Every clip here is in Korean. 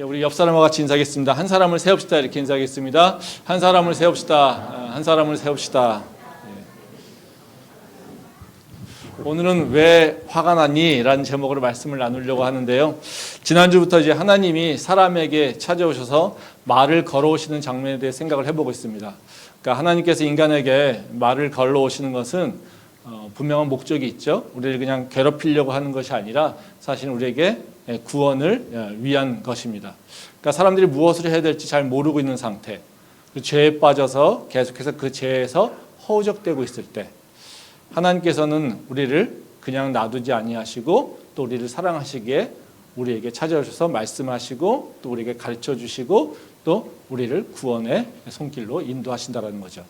우리 옆 사람과 같이 인사하겠습니다. 한 사람을 세웁시다. 이렇게 인사하겠습니다. 한 사람을 세웁시다. 한 사람을 세웁시다. 오늘은 왜 화가 나니? 라는 제목으로 말씀을 나누려고 하는데요. 지난주부터 이제 하나님이 사람에게 찾아오셔서 말을 걸어오시는 장면에 대해 생각을 해보고 있습니다. 그러니까 하나님께서 인간에게 말을 걸어오시는 것은 분명한 목적이 있죠. 우리를 그냥 괴롭히려고 하는 것이 아니라 사실 우리에게 구원을 위한 것입니다. 그러니까 사람들이 무엇을 해야 될지 잘 모르고 있는 상태, 죄에 빠져서 계속해서 그 죄에서 허우적대고 있을 때 하나님께서는 우리를 그냥 놔두지 아니하시고 또 우리를 사랑하시기에 우리에게 찾아오셔서 말씀하시고 또 우리에게 가르쳐 주시고 또 우리를 구원의 손길로 인도하신다는 거죠.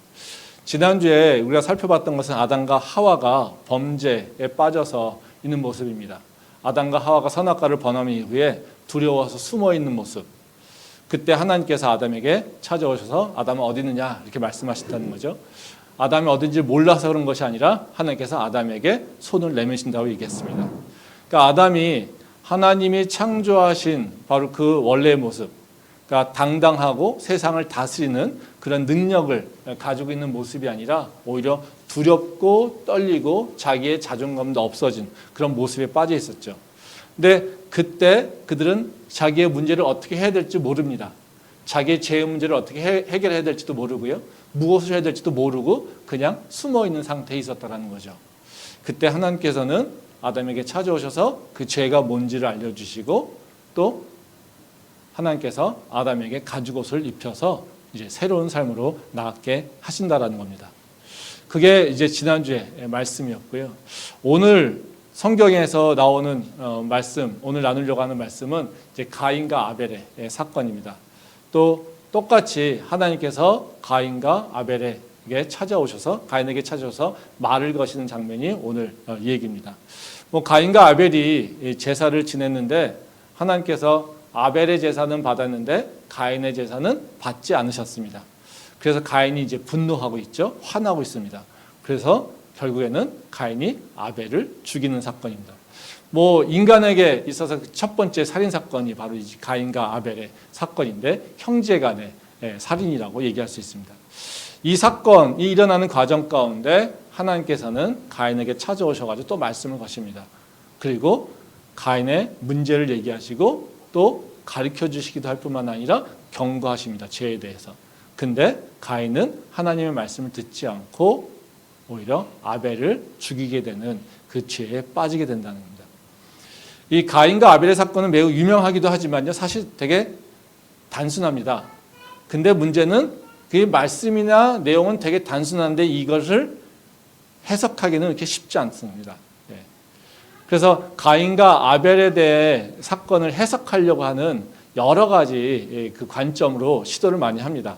지난주에 우리가 살펴봤던 것은 아담과 하와가 범죄에 빠져서 있는 모습입니다. 아담과 하와가 선악과를 범한 이후에 두려워서 숨어 있는 모습. 그때 하나님께서 아담에게 찾아오셔서 아담은 어디 있느냐 이렇게 말씀하셨다는 거죠. 아담이 어딘지 몰라서 그런 것이 아니라 하나님께서 아담에게 손을 내미신다고 얘기했습니다. 그러니까 아담이 하나님이 창조하신 바로 그 원래의 모습, 그러니까 당당하고 세상을 다스리는 그런 능력을 가지고 있는 모습이 아니라 오히려 두렵고 떨리고 자기의 자존감도 없어진 그런 모습에 빠져 있었죠. 근데 그때 그들은 자기의 문제를 어떻게 해야 될지 모릅니다. 자기의 죄의 문제를 어떻게 해결해야 될지도 모르고요. 무엇을 해야 될지도 모르고 그냥 숨어 있는 상태에 있었다는 거죠. 그때 하나님께서는 아담에게 찾아오셔서 그 죄가 뭔지를 알려주시고 또 하나님께서 아담에게 가죽옷을 입혀서 이제 새로운 삶으로 나아가게 하신다라는 겁니다. 그게 이제 지난주에 말씀이었고요. 오늘 성경에서 나오는 말씀, 오늘 나누려고 하는 말씀은 이제 가인과 아벨의 사건입니다. 또 똑같이 하나님께서 가인과 아벨에게 찾아오셔서 가인에게 찾아오셔서 말을 거시는 장면이 오늘 얘기입니다. 가인과 아벨이 제사를 지냈는데 하나님께서 아벨의 제사는 받았는데 가인의 제사는 받지 않으셨습니다. 그래서 가인이 이제 분노하고 있죠. 화나고 있습니다. 그래서 결국에는 가인이 아벨을 죽이는 사건입니다. 인간에게 있어서 첫 번째 살인 사건이 바로 이 가인과 아벨의 사건인데 형제간의 살인이라고 얘기할 수 있습니다. 이 사건이 일어나는 과정 가운데 하나님께서는 가인에게 찾아오셔가지고 또 말씀을 거십니다. 그리고 가인의 문제를 얘기하시고 또 가르쳐 주시기도 할 뿐만 아니라 경고하십니다. 죄에 대해서. 근데 가인은 하나님의 말씀을 듣지 않고 오히려 아벨을 죽이게 되는 그 죄에 빠지게 된다는 겁니다. 이 가인과 아벨의 사건은 매우 유명하기도 하지만요. 사실 되게 단순합니다. 근데 문제는 그 말씀이나 내용은 되게 단순한데 이것을 해석하기는 이렇게 쉽지 않습니다. 그래서 가인과 아벨에 대해 사건을 해석하려고 하는 여러 가지 그 관점으로 시도를 많이 합니다.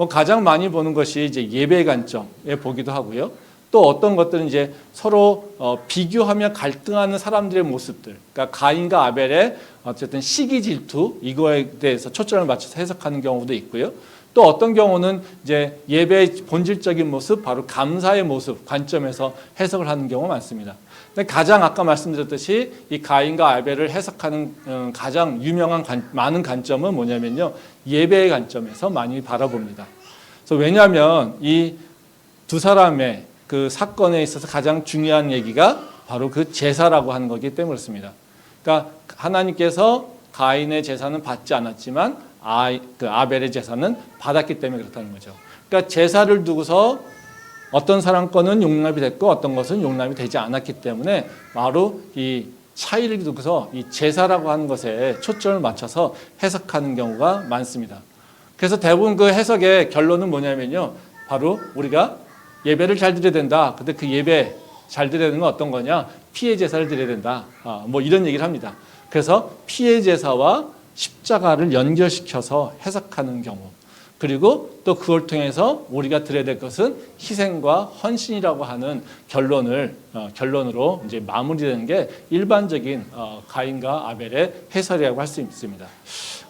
가장 많이 보는 것이 이제 예배 관점에 보기도 하고요. 또 어떤 것들은 이제 서로 비교하며 갈등하는 사람들의 모습들, 그러니까 가인과 아벨의 어쨌든 시기 질투 이거에 대해서 초점을 맞춰서 해석하는 경우도 있고요. 또 어떤 경우는 이제 예배의 본질적인 모습, 바로 감사의 모습 관점에서 해석을 하는 경우가 많습니다. 근데 가장 아까 말씀드렸듯이 이 가인과 아벨을 해석하는 가장 유명한 많은 관점은 뭐냐면요, 예배의 관점에서 많이 바라봅니다. 그래서 왜냐하면 이 두 사람의 그 사건에 있어서 가장 중요한 얘기가 바로 그 제사라고 하는 거기 때문에 그렇습니다. 그러니까 하나님께서 가인의 제사는 받지 않았지만 아벨의 제사는 받았기 때문에 그렇다는 거죠. 그러니까 제사를 두고서 어떤 사람 거는 용납이 됐고 어떤 것은 용납이 되지 않았기 때문에 바로 이 차이를 두고서 이 제사라고 하는 것에 초점을 맞춰서 해석하는 경우가 많습니다. 그래서 대부분 그 해석의 결론은 뭐냐면요, 바로 우리가 예배를 잘 드려야 된다. 근데 그 예배 잘 드려야 되는 건 어떤 거냐? 피의 제사를 드려야 된다. 이런 얘기를 합니다. 그래서 피의 제사와 십자가를 연결시켜서 해석하는 경우, 그리고 또 그걸 통해서 우리가 드려야 될 것은 희생과 헌신이라고 하는 결론으로 이제 마무리되는 게 일반적인 가인과 아벨의 해설이라고 할 수 있습니다.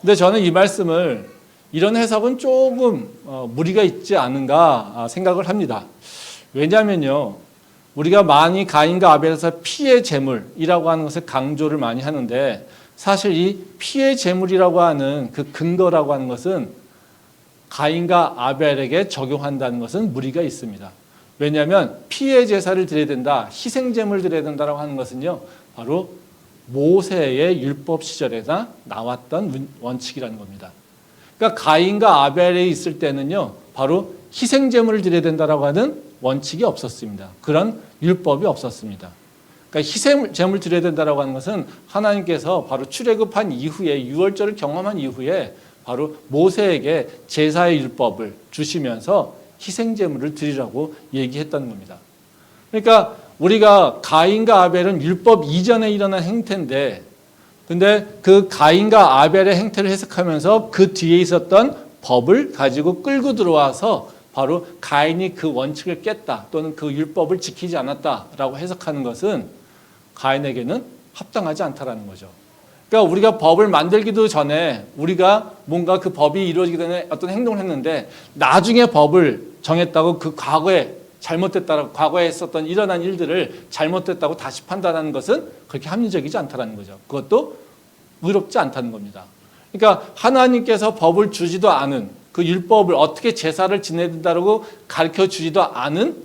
근데 저는 이 말씀을 이런 해석은 조금 무리가 있지 않은가 생각을 합니다. 왜냐하면요, 우리가 많이 가인과 아벨에서 피의 제물이라고 하는 것을 강조를 많이 하는데 사실 이 피의 제물이라고 하는 그 근거라고 하는 것은 가인과 아벨에게 적용한다는 것은 무리가 있습니다. 왜냐하면 피의 제사를 드려야 된다, 희생제물을 드려야 된다라고 하는 것은요, 바로 모세의 율법 시절에나 나왔던 원칙이라는 겁니다. 그러니까 가인과 아벨이 있을 때는요, 바로 희생제물을 드려야 된다라고 하는 원칙이 없었습니다. 그런 율법이 없었습니다. 그러니까 희생제물 드려야 된다라고 하는 것은 하나님께서 바로 출애굽한 이후에, 유월절을 경험한 이후에 바로 모세에게 제사의 율법을 주시면서 희생제물을 드리라고 얘기했다는 겁니다. 그러니까 우리가 가인과 아벨은 율법 이전에 일어난 행태인데, 근데 그 가인과 아벨의 행태를 해석하면서 그 뒤에 있었던 법을 가지고 끌고 들어와서 바로 가인이 그 원칙을 깼다, 또는 그 율법을 지키지 않았다라고 해석하는 것은 가인에게는 합당하지 않다라는 거죠. 그러니까 우리가 법을 만들기도 전에 우리가 뭔가 그 법이 이루어지기 전에 어떤 행동을 했는데 나중에 법을 정했다고 그 과거에 잘못됐다라고, 과거에 했었던 일어난 일들을 잘못됐다고 다시 판단하는 것은 그렇게 합리적이지 않다라는 거죠. 그것도 의롭지 않다는 겁니다. 그러니까 하나님께서 법을 주지도 않은, 그 율법을 어떻게 제사를 지내야 된다고 가르쳐 주지도 않은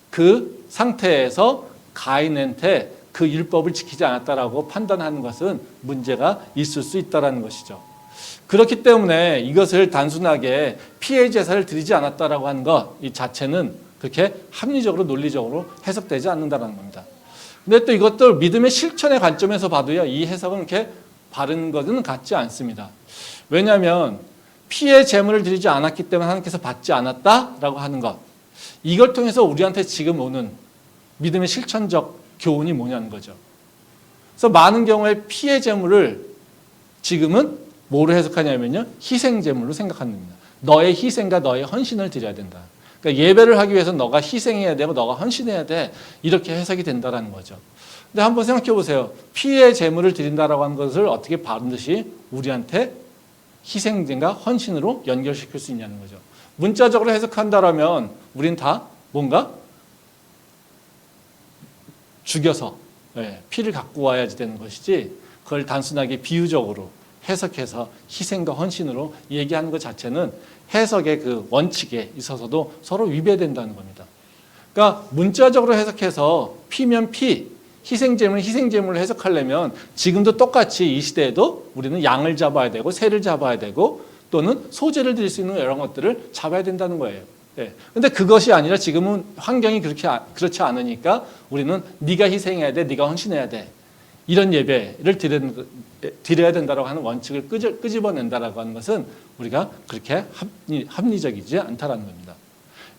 그 상태에서 가인한테 그 율법을 지키지 않았다라고 판단하는 것은 문제가 있을 수 있다는 것이죠. 그렇기 때문에 이것을 단순하게 피의 제사를 드리지 않았다라고 하는 것 이 자체는 그렇게 합리적으로 논리적으로 해석되지 않는다는 겁니다. 근데 또 이것도 믿음의 실천의 관점에서 봐도요, 이 해석은 이렇게 바른 것은 같지 않습니다. 왜냐하면 피의 제물을 드리지 않았기 때문에 하나님께서 받지 않았다라고 하는 것, 이걸 통해서 우리한테 지금 오는 믿음의 실천적 교훈이 뭐냐는 거죠. 그래서 많은 경우에 피의 제물을 지금은 뭐로 해석하냐면요, 희생 제물로 생각하는 겁니다. 너의 희생과 너의 헌신을 드려야 된다. 그러니까 예배를 하기 위해서 너가 희생해야 되고 너가 헌신해야 돼, 이렇게 해석이 된다라는 거죠. 근데 한번 생각해 보세요. 피의 제물을 드린다라고 하는 것을 어떻게 반드시 우리한테 희생과 헌신으로 연결시킬 수 있냐는 거죠. 문자적으로 해석한다라면 우린 다 뭔가 죽여서 피를 갖고 와야지 되는 것이지, 그걸 단순하게 비유적으로 해석해서 희생과 헌신으로 얘기하는 것 자체는 해석의 그 원칙에 있어서도 서로 위배된다는 겁니다. 그러니까 문자적으로 해석해서 피면 피, 희생제물은 희생제물을 해석하려면 지금도 똑같이 이 시대에도 우리는 양을 잡아야 되고 새를 잡아야 되고 또는 소재를 드릴 수 있는 이런 것들을 잡아야 된다는 거예요. 근데 그것이 아니라 지금은 환경이 그렇지 않으니까 우리는 네가 희생해야 돼, 네가 헌신해야 돼, 이런 예배를 드려야 된다고 하는 원칙을 끄집어낸다라고 하는 것은 우리가 그렇게 합리적이지 않다라는 겁니다.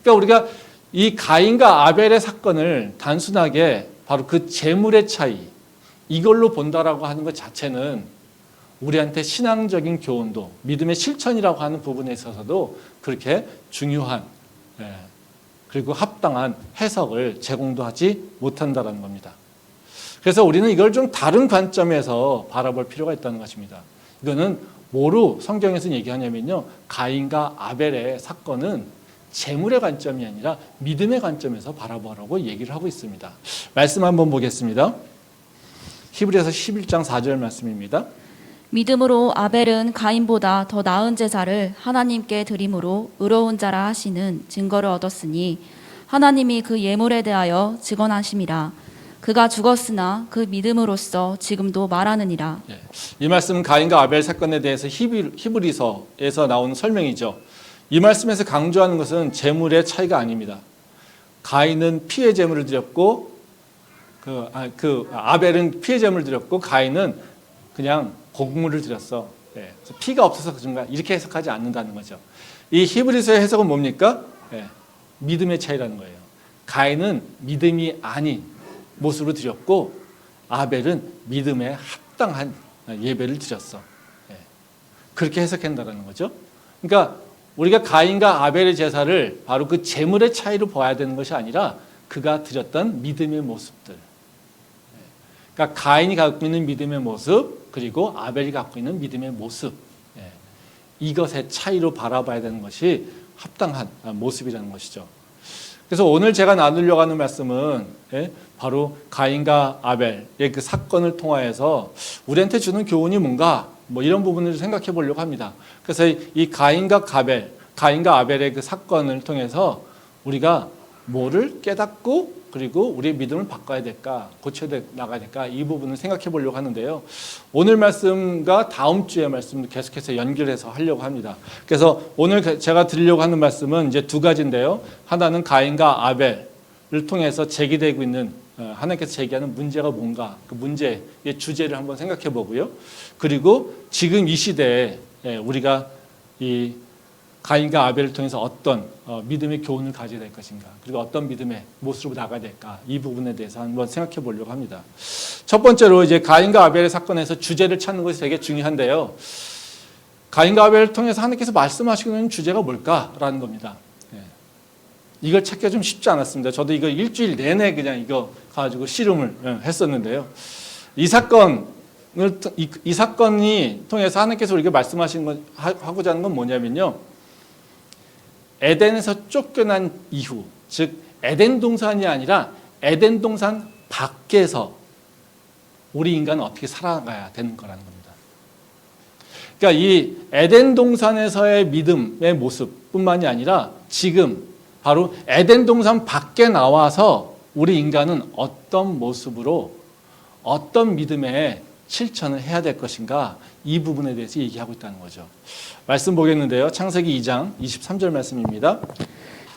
그러니까 우리가 이 가인과 아벨의 사건을 단순하게 바로 그 제물의 차이, 이걸로 본다라고 하는 것 자체는 우리한테 신앙적인 교훈도, 믿음의 실천이라고 하는 부분에 있어서도 그렇게 중요한, 그리고 합당한 해석을 제공도 하지 못한다는 겁니다. 그래서 우리는 이걸 좀 다른 관점에서 바라볼 필요가 있다는 것입니다. 이거는 뭐로 성경에서 얘기하냐면요, 가인과 아벨의 사건은 재물의 관점이 아니라 믿음의 관점에서 바라보라고 얘기를 하고 있습니다. 말씀 한번 보겠습니다. 히브리서 11장 4절 말씀입니다. 믿음으로 아벨은 가인보다 더 나은 제사를 하나님께 드림으로 의로운 자라 하시는 증거를 얻었으니 하나님이 그 예물에 대하여 증언하심이라. 그가 죽었으나 그 믿음으로써 지금도 말하느니라. 이 말씀은 가인과 아벨 사건에 대해서 히브리서에서 나오는 설명이죠. 이 말씀에서 강조하는 것은 제물의 차이가 아닙니다. 가인은 피의 제물을 드렸고 아벨은 피의 제물을 드렸고 가인은 그냥 곡물을 드렸어. 그래서 피가 없어서 그런가, 이렇게 해석하지 않는다는 거죠. 이 히브리서의 해석은 뭡니까? 믿음의 차이라는 거예요. 가인은 믿음이 아닌 모습으로 드렸고 아벨은 믿음에 합당한 예배를 드렸어. 그렇게 해석한다는 거죠. 그러니까 우리가 가인과 아벨의 제사를 바로 그 제물의 차이로 봐야 되는 것이 아니라 그가 드렸던 믿음의 모습들. 그러니까 가인이 갖고 있는 믿음의 모습, 그리고 아벨이 갖고 있는 믿음의 모습, 이것의 차이로 바라봐야 되는 것이 합당한 모습이라는 것이죠. 그래서 오늘 제가 나누려고 하는 말씀은 바로 가인과 아벨의 그 사건을 통하여서 우리한테 주는 교훈이 뭔가 뭐 이런 부분을 생각해 보려고 합니다. 그래서 이 가인과 아벨의 그 사건을 통해서 우리가 뭐를 깨닫고 그리고 우리의 믿음을 바꿔야 될까, 고쳐 나가야 될까, 이 부분을 생각해 보려고 하는데요. 오늘 말씀과 다음 주의 말씀도 계속해서 연결해서 하려고 합니다. 그래서 오늘 제가 드리려고 하는 말씀은 이제 두 가지인데요. 하나는 가인과 아벨을 통해서 제기되고 있는 하나님께서 제기하는 문제가 뭔가, 그 문제의 주제를 한번 생각해 보고요. 그리고 지금 이 시대에 우리가 이 가인과 아벨을 통해서 어떤 믿음의 교훈을 가져야 될 것인가, 그리고 어떤 믿음의 모습으로 나가야 될까, 이 부분에 대해서 한번 생각해 보려고 합니다. 첫 번째로 이제 가인과 아벨의 사건에서 주제를 찾는 것이 되게 중요한데요. 가인과 아벨을 통해서 하나님께서 말씀하시고 있는 주제가 뭘까라는 겁니다. 이걸 찾기가 좀 쉽지 않았습니다. 저도 이거 일주일 내내 그냥 이거 가지고 씨름을 했었는데요. 이 사건이 통해서 하나님께서 우리에게 말씀하시는 것, 하고자 하는 건 뭐냐면요. 에덴에서 쫓겨난 이후, 즉 에덴 동산이 아니라 에덴 동산 밖에서 우리 인간은 어떻게 살아가야 되는 거라는 겁니다. 그러니까 이 에덴 동산에서의 믿음의 모습뿐만이 아니라 지금 바로 에덴 동산 밖에 나와서 우리 인간은 어떤 모습으로 어떤 믿음의 실천을 해야 될 것인가, 이 부분에 대해서 얘기하고 있다는 거죠. 말씀 보겠는데요. 창세기 2장 23절 말씀입니다.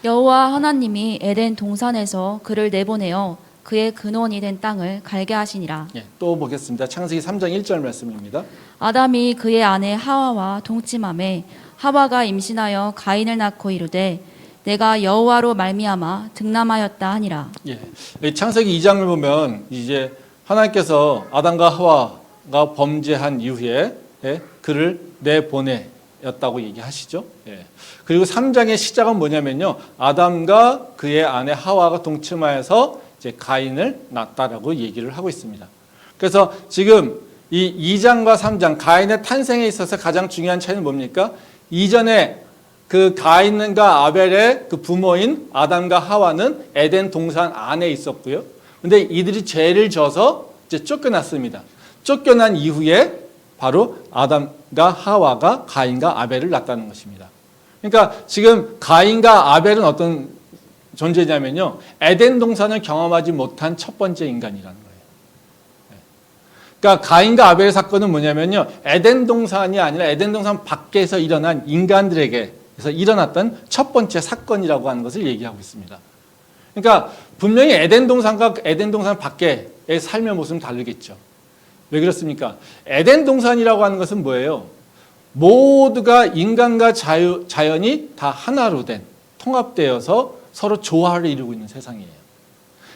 여호와 하나님이 에덴 동산에서 그를 내보내어 그의 근원이 된 땅을 갈게 하시니라. 또 보겠습니다. 창세기 3장 1절 말씀입니다. 아담이 그의 아내 하와와 동침함에 하와가 임신하여 가인을 낳고 이르되 내가 여호와로 말미암아 득남하였다 하니라. 창세기 2장을 보면 이제 하나님께서 아담과 하와가 범죄한 이후에 그를 내보내었다고 얘기하시죠. 그리고 3장의 시작은 뭐냐면요. 아담과 그의 아내 하와가 동침하여서 이제 가인을 낳았다라고 얘기를 하고 있습니다. 그래서 지금 이 2장과 3장 가인의 탄생에 있어서 가장 중요한 차이는 뭡니까? 이전에 그 가인과 아벨의 그 부모인 아담과 하와는 에덴 동산 안에 있었고요. 근데 이들이 죄를 져서 이제 쫓겨났습니다. 쫓겨난 이후에 바로 아담과 하와가 가인과 아벨을 낳았다는 것입니다. 그러니까 지금 가인과 아벨은 어떤 존재냐면요. 에덴 동산을 경험하지 못한 첫 번째 인간이라는 거예요. 그러니까 가인과 아벨의 사건은 뭐냐면요. 에덴 동산이 아니라 에덴 동산 밖에서 일어난 인간들에게서 일어났던 첫 번째 사건이라고 하는 것을 얘기하고 있습니다. 그러니까 분명히 에덴 동산과 에덴 동산 밖의 삶의 모습은 다르겠죠. 왜 그렇습니까? 에덴 동산이라고 하는 것은 뭐예요? 모두가 인간과 자연이 다 하나로 된, 통합되어서 서로 조화를 이루고 있는 세상이에요.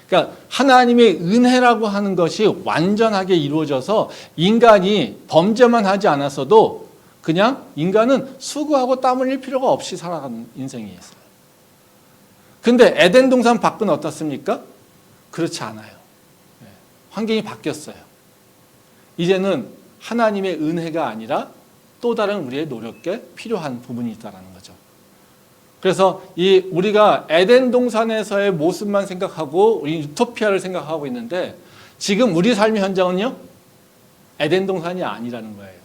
그러니까 하나님의 은혜라고 하는 것이 완전하게 이루어져서 인간이 범죄만 하지 않았어도 그냥 인간은 수고하고 땀 흘릴 필요가 없이 살아가는 인생이었어요. 근데 에덴 동산 밖은 어떻습니까? 그렇지 않아요. 환경이 바뀌었어요. 이제는 하나님의 은혜가 아니라 또 다른 우리의 노력에 필요한 부분이 있다는 거죠. 그래서 우리가 에덴 동산에서의 모습만 생각하고 우리 유토피아를 생각하고 있는데 지금 우리 삶의 현장은요. 에덴 동산이 아니라는 거예요.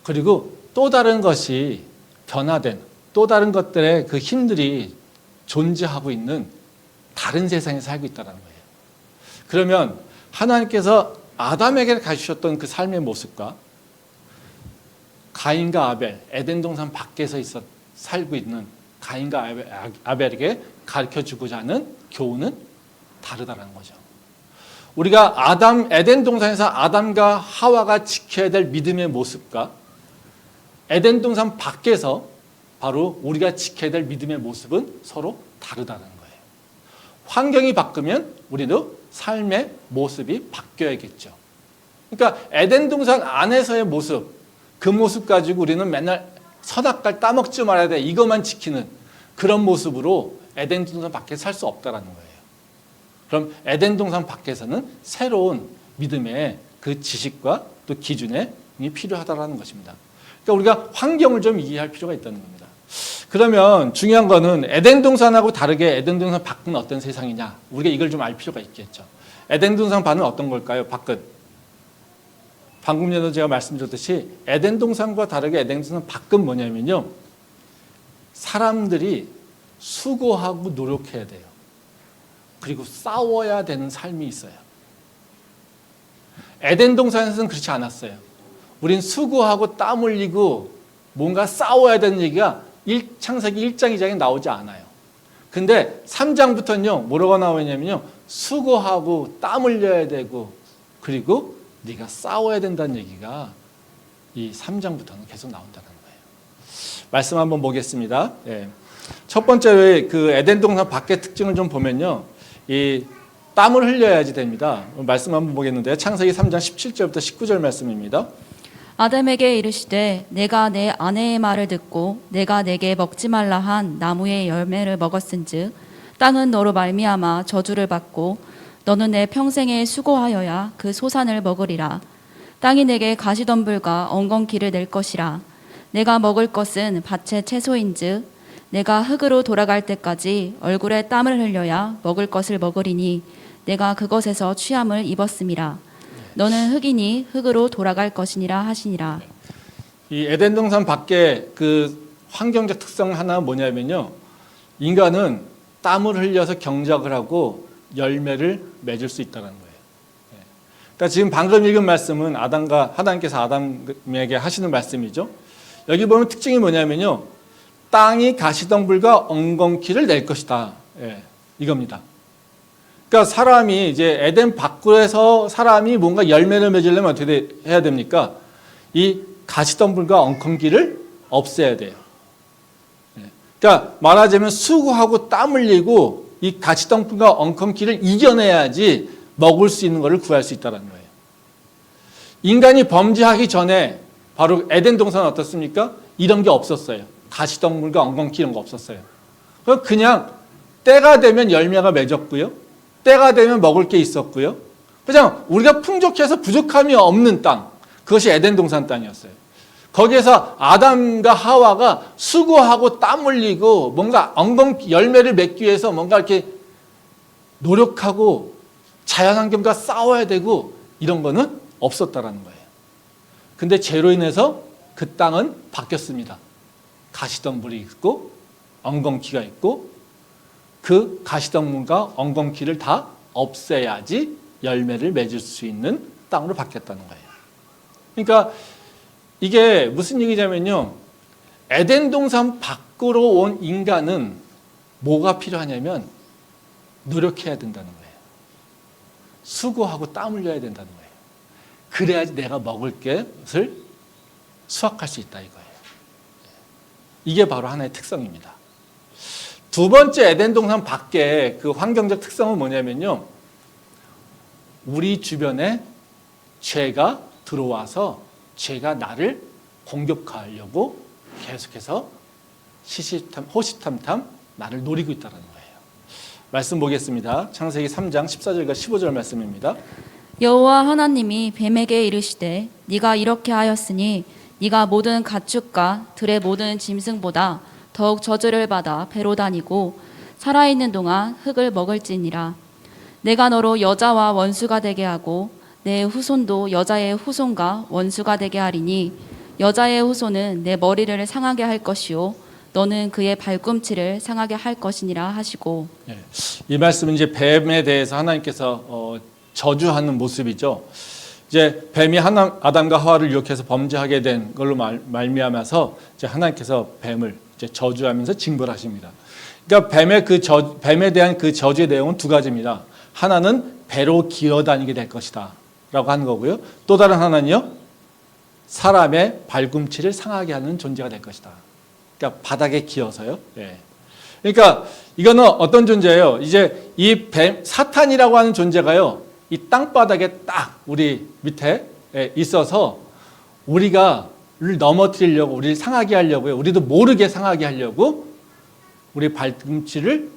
그리고 또 다른 것이 변화된 또 다른 것들의 그 힘들이 존재하고 있는 다른 세상에 살고 있다는 거예요. 그러면 하나님께서 아담에게 가주셨던 그 삶의 모습과 가인과 아벨, 에덴 동산 밖에서 살고 있는 가인과 아벨에게 가르쳐주고자 하는 교훈은 다르다는 거죠. 우리가 에덴 동산에서 아담과 하와가 지켜야 될 믿음의 모습과 에덴 동산 밖에서 바로 우리가 지켜야 될 믿음의 모습은 서로 다르다는 거예요. 환경이 바뀌면 우리도 삶의 모습이 바뀌어야겠죠. 그러니까 에덴 동산 안에서의 모습, 그 모습 가지고 우리는 맨날 선악과를 따먹지 말아야 돼, 이것만 지키는 그런 모습으로 에덴 동산 밖에서 살 수 없다는 거예요. 그럼 에덴 동산 밖에서는 새로운 믿음의 그 지식과 또 기준이 필요하다는 것입니다. 그러니까 우리가 환경을 좀 이해할 필요가 있다는 겁니다. 그러면 중요한 거는 에덴 동산하고 다르게 에덴 동산 밖은 어떤 세상이냐? 우리가 이걸 좀 알 필요가 있겠죠. 에덴 동산 밖은 어떤 걸까요? 밖은. 방금 전에도 제가 말씀드렸듯이 에덴 동산과 다르게 에덴 동산 밖은 뭐냐면요. 사람들이 수고하고 노력해야 돼요. 그리고 싸워야 되는 삶이 있어요. 에덴 동산에서는 그렇지 않았어요. 우린 수고하고 땀 흘리고 뭔가 싸워야 되는 얘기가 창세기 1장, 2장에 나오지 않아요. 근데 3장부터는요, 뭐라고 나오냐면요, 수고하고 땀 흘려야 되고, 그리고 네가 싸워야 된다는 얘기가 이 3장부터는 계속 나온다는 거예요. 말씀 한번 보겠습니다. 예. 첫 번째 그 에덴 동산 밖의 특징을 좀 보면요, 이 땀을 흘려야지 됩니다. 말씀 한번 보겠는데요. 창세기 3장 17절부터 19절 말씀입니다. 아담에게 이르시되 내가 내 아내의 말을 듣고 내가 내게 먹지 말라 한 나무의 열매를 먹었은즉 땅은 너로 말미암아 저주를 받고 너는 내 평생에 수고하여야 그 소산을 먹으리라. 땅이 내게 가시덤불과 엉겅퀴를 낼 것이라. 내가 먹을 것은 밭의 채소인즉 내가 흙으로 돌아갈 때까지 얼굴에 땀을 흘려야 먹을 것을 먹으리니 내가 그것에서 취함을 입었음이라. 너는 흙이니 흙으로 돌아갈 것이니라 하시니라. 이 에덴 동산 밖에 그 환경적 특성 하나 뭐냐면요, 인간은 땀을 흘려서 경작을 하고 열매를 맺을 수 있다는 거예요. 그러니까 지금 방금 읽은 말씀은 하나님께서 아담에게 하시는 말씀이죠. 여기 보면 특징이 뭐냐면요, 땅이 가시덤불과 엉겅퀴를 낼 것이다. 이겁니다. 그러니까 사람이 이제 에덴 밖에서 사람이 뭔가 열매를 맺으려면 어떻게 해야 됩니까? 이 가시덤불과 엉겅퀴를 없애야 돼요. 그러니까 말하자면 수고하고 땀 흘리고 이 가시덤불과 엉겅퀴를 이겨내야지 먹을 수 있는 것을 구할 수 있다는 거예요. 인간이 범죄하기 전에 바로 에덴 동산은 어떻습니까? 이런 게 없었어요. 가시덤불과 엉겅퀴 이런 거 없었어요. 그냥 때가 되면 열매가 맺었고요. 때가 되면 먹을 게 있었고요. 그냥 우리가 풍족해서 부족함이 없는 땅, 그것이 에덴 동산 땅이었어요. 거기에서 아담과 하와가 수고하고 땀 흘리고 뭔가 열매를 맺기 위해서 뭔가 이렇게 노력하고 자연환경과 싸워야 되고 이런 거는 없었다라는 거예요. 근데 죄로 인해서 그 땅은 바뀌었습니다. 가시덤불이 있고 엉겅퀴가 있고 그 가시덤불과 엉겅퀴를 다 없애야지 열매를 맺을 수 있는 땅으로 바뀌었다는 거예요. 그러니까 이게 무슨 얘기냐면요, 에덴 동산 밖으로 온 인간은 뭐가 필요하냐면 노력해야 된다는 거예요. 수고하고 땀 흘려야 된다는 거예요. 그래야지 내가 먹을 것을 수확할 수 있다 이거예요. 이게 바로 하나의 특성입니다. 두 번째 에덴 동산 밖의 그 환경적 특성은 뭐냐면요, 우리 주변에 죄가 들어와서 죄가 나를 공격하려고 계속해서 호시탐탐 나를 노리고 있다는 거예요. 말씀 보겠습니다. 창세기 3장 14절과 15절 말씀입니다. 여호와 하나님이 뱀에게 이르시되 네가 이렇게 하였으니 네가 모든 가축과 들의 모든 짐승보다 더욱 저주를 받아 배로 다니고 살아있는 동안 흙을 먹을지니라. 내가 너로 여자와 원수가 되게 하고 내 후손도 여자의 후손과 원수가 되게 하리니 여자의 후손은 내 머리를 상하게 할 것이요 너는 그의 발꿈치를 상하게 할 것이니라 하시고. 이 말씀은 이제 뱀에 대해서 하나님께서 저주하는 모습이죠. 이제 뱀이 아담과 하와를 유혹해서 범죄하게 된 걸로 말미암아서 이제 하나님께서 뱀을 이제 저주하면서 징벌하십니다. 그러니까 뱀에 대한 그 저주의 내용은 두 가지입니다. 하나는 배로 기어다니게 될 것이다 라고 하는 거고요. 또 다른 하나는요, 사람의 발꿈치를 상하게 하는 존재가 될 것이다. 그러니까 바닥에 기어서요. 그러니까 이거는 어떤 존재예요? 이제 이 뱀, 사탄이라고 하는 존재가요, 이 땅바닥에 딱 우리 밑에 있어서 우리를 넘어뜨리려고, 우리를 상하게 하려고요. 우리도 모르게 상하게 하려고 우리 발꿈치를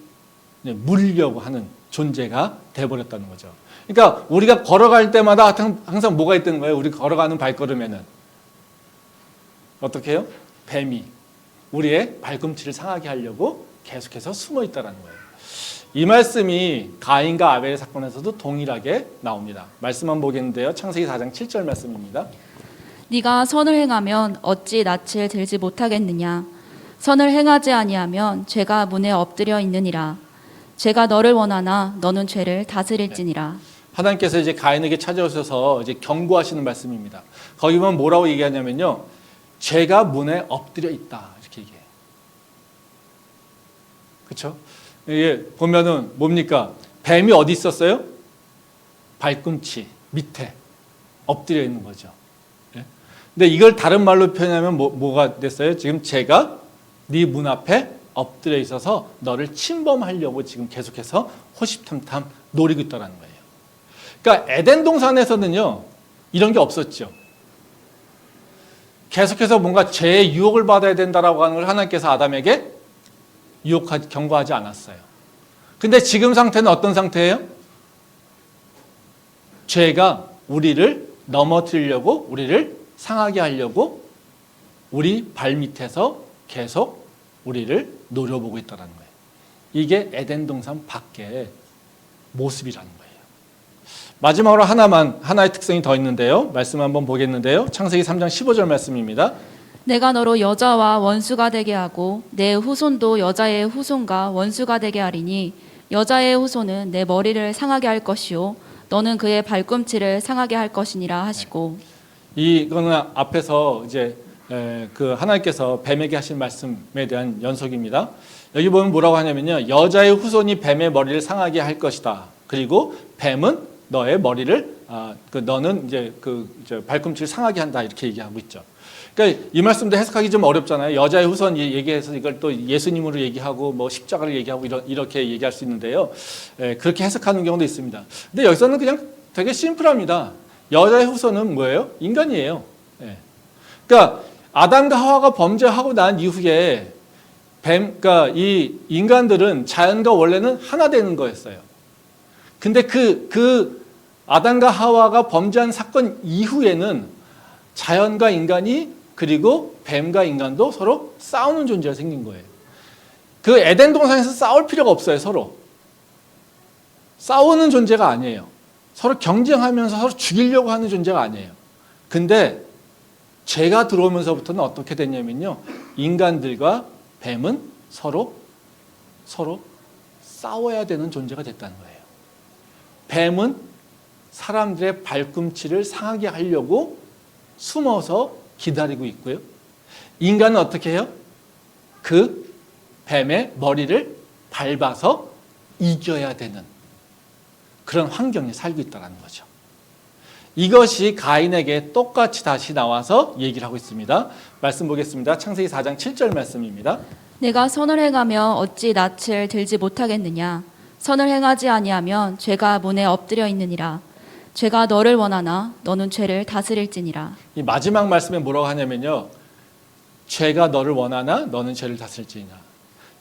물려고 하는 존재가 돼버렸다는 거죠. 그러니까 우리가 걸어갈 때마다 항상 뭐가 있던 거예요? 우리 걸어가는 발걸음에는 어떻게 해요? 뱀이 우리의 발꿈치를 상하게 하려고 계속해서 숨어 있다는 거예요. 이 말씀이 가인과 아벨의 사건에서도 동일하게 나옵니다. 말씀 한번 보겠는데요. 창세기 4장 7절 말씀입니다. 네가 선을 행하면 어찌 낯을 들지 못하겠느냐. 선을 행하지 아니하면 죄가 문에 엎드려 있느니라. 죄가 너를 원하나 너는 죄를 다스릴지니라. 하나님께서 이제 가인에게 찾아오셔서 이제 경고하시는 말씀입니다. 거기 보면 뭐라고 얘기하냐면요. 죄가 문에 엎드려 있다. 이렇게 얘기해요. 그렇죠? 이게 보면은 뭡니까? 뱀이 어디 있었어요? 발꿈치 밑에 엎드려 있는 거죠. 예? 근데 이걸 다른 말로 표현하면 뭐가 됐어요? 지금 죄가 네 문 앞에 엎드려 있어서 너를 침범하려고 지금 계속해서 호시탐탐 노리고 있다는 거예요. 그러니까 에덴 동산에서는요 이런 게 없었죠. 계속해서 뭔가 죄의 유혹을 받아야 된다라고 하는 걸 하나님께서 아담에게 경고하지 않았어요. 근데 지금 상태는 어떤 상태예요? 죄가 우리를 넘어뜨리려고, 우리를 상하게 하려고 우리 발 밑에서 계속 우리를 노려보고 있다는 거예요. 이게 에덴 동산 밖의 모습이라는 거예요. 마지막으로 하나의 특성이 더 있는데요. 말씀 한번 보겠는데요. 창세기 3장 15절 말씀입니다. 내가 너로 여자와 원수가 되게 하고 내 후손도 여자의 후손과 원수가 되게 하리니 여자의 후손은 내 머리를 상하게 할 것이요 너는 그의 발꿈치를 상하게 할 것이니라 하시고. 이거는 앞에서 이제 그 하나님께서 뱀에게 하신 말씀에 대한 연속입니다. 여기 보면 뭐라고 하냐면요. 여자의 후손이 뱀의 머리를 상하게 할 것이다. 그리고 뱀은 너의 머리를 너는 이제 발꿈치를 상하게 한다 이렇게 얘기하고 있죠. 그러니까 이 말씀도 해석하기 좀 어렵잖아요. 여자의 후손 얘기해서 이걸 또 예수님으로 얘기하고 뭐 십자가를 얘기하고 이렇게 얘기할 수 있는데요. 그렇게 해석하는 경우도 있습니다. 근데 여기서는 그냥 되게 심플합니다. 여자의 후손은 뭐예요? 인간이에요. 그러니까 아담과 하와가 범죄하고 난 이후에 그러니까 이 인간들은 자연과 원래는 하나 되는 거였어요. 근데 그 아담과 하와가 범죄한 사건 이후에는 자연과 인간이 그리고 뱀과 인간도 서로 싸우는 존재가 생긴 거예요. 그 에덴 동산에서 싸울 필요가 없어요. 서로 싸우는 존재가 아니에요. 서로 경쟁하면서 서로 죽이려고 하는 존재가 아니에요. 근데 죄가 들어오면서부터는 어떻게 됐냐면요. 인간들과 뱀은 서로 싸워야 되는 존재가 됐다는 거예요. 뱀은 사람들의 발꿈치를 상하게 하려고 숨어서 기다리고 있고요. 인간은 어떻게 해요? 그 뱀의 머리를 밟아서 이겨야 되는 그런 환경에 살고 있다는 거죠. 이것이 가인에게 똑같이 다시 나와서 얘기를 하고 있습니다. 말씀 보겠습니다. 창세기 4장 7절 말씀입니다. 내가 선을 행하며 어찌 낯을 들지 못하겠느냐. 선을 행하지 아니하면 죄가 문에 엎드려 있느니라. 죄가 너를 원하나 너는 죄를 다스릴지니라. 이 마지막 말씀에 뭐라고 하냐면요. 죄가 너를 원하나 너는 죄를 다스릴지니라.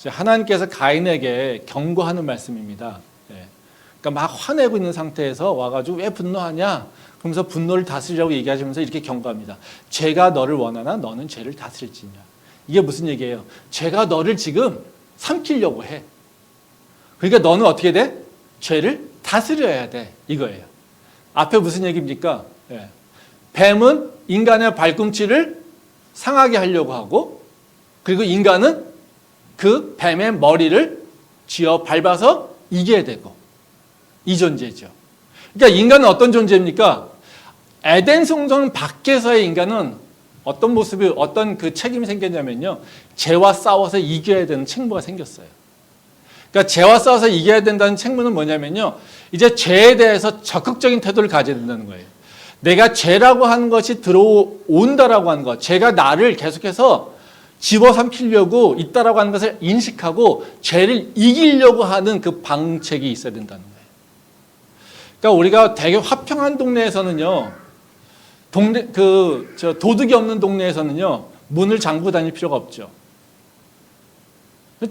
하나님께서 가인에게 경고하는 말씀입니다. 그러니까 막 화내고 있는 상태에서 와가지고 왜 분노하냐? 그러면서 분노를 다스리려고 얘기하시면서 이렇게 경고합니다. 죄가 너를 원하나 너는 죄를 다스릴지니라. 이게 무슨 얘기예요? 죄가 너를 지금 삼키려고 해. 그러니까 너는 어떻게 돼? 죄를 다스려야 돼. 이거예요. 앞에 무슨 얘기입니까? 뱀은 인간의 발꿈치를 상하게 하려고 하고 그리고 인간은 그 뱀의 머리를 쥐어 밟아서 이겨야 되고 이 존재죠. 그러니까 인간은 어떤 존재입니까? 에덴 성전 밖에서의 인간은 어떤 모습이 어떤 그 책임이 생겼냐면요. 죄와 싸워서 이겨야 되는 책무가 생겼어요. 그러니까 죄와 싸워서 이겨야 된다는 책무는 뭐냐면요. 이제 죄에 대해서 적극적인 태도를 가져야 된다는 거예요. 내가 죄라고 하는 것이 들어온다라고 하는 것, 죄가 나를 계속해서 집어삼키려고 있다라고 하는 것을 인식하고 죄를 이기려고 하는 그 방책이 있어야 된다는 거예요. 그러니까 우리가 되게 화평한 동네에서는요, 도둑이 없는 동네에서는요, 문을 잠그고 다닐 필요가 없죠.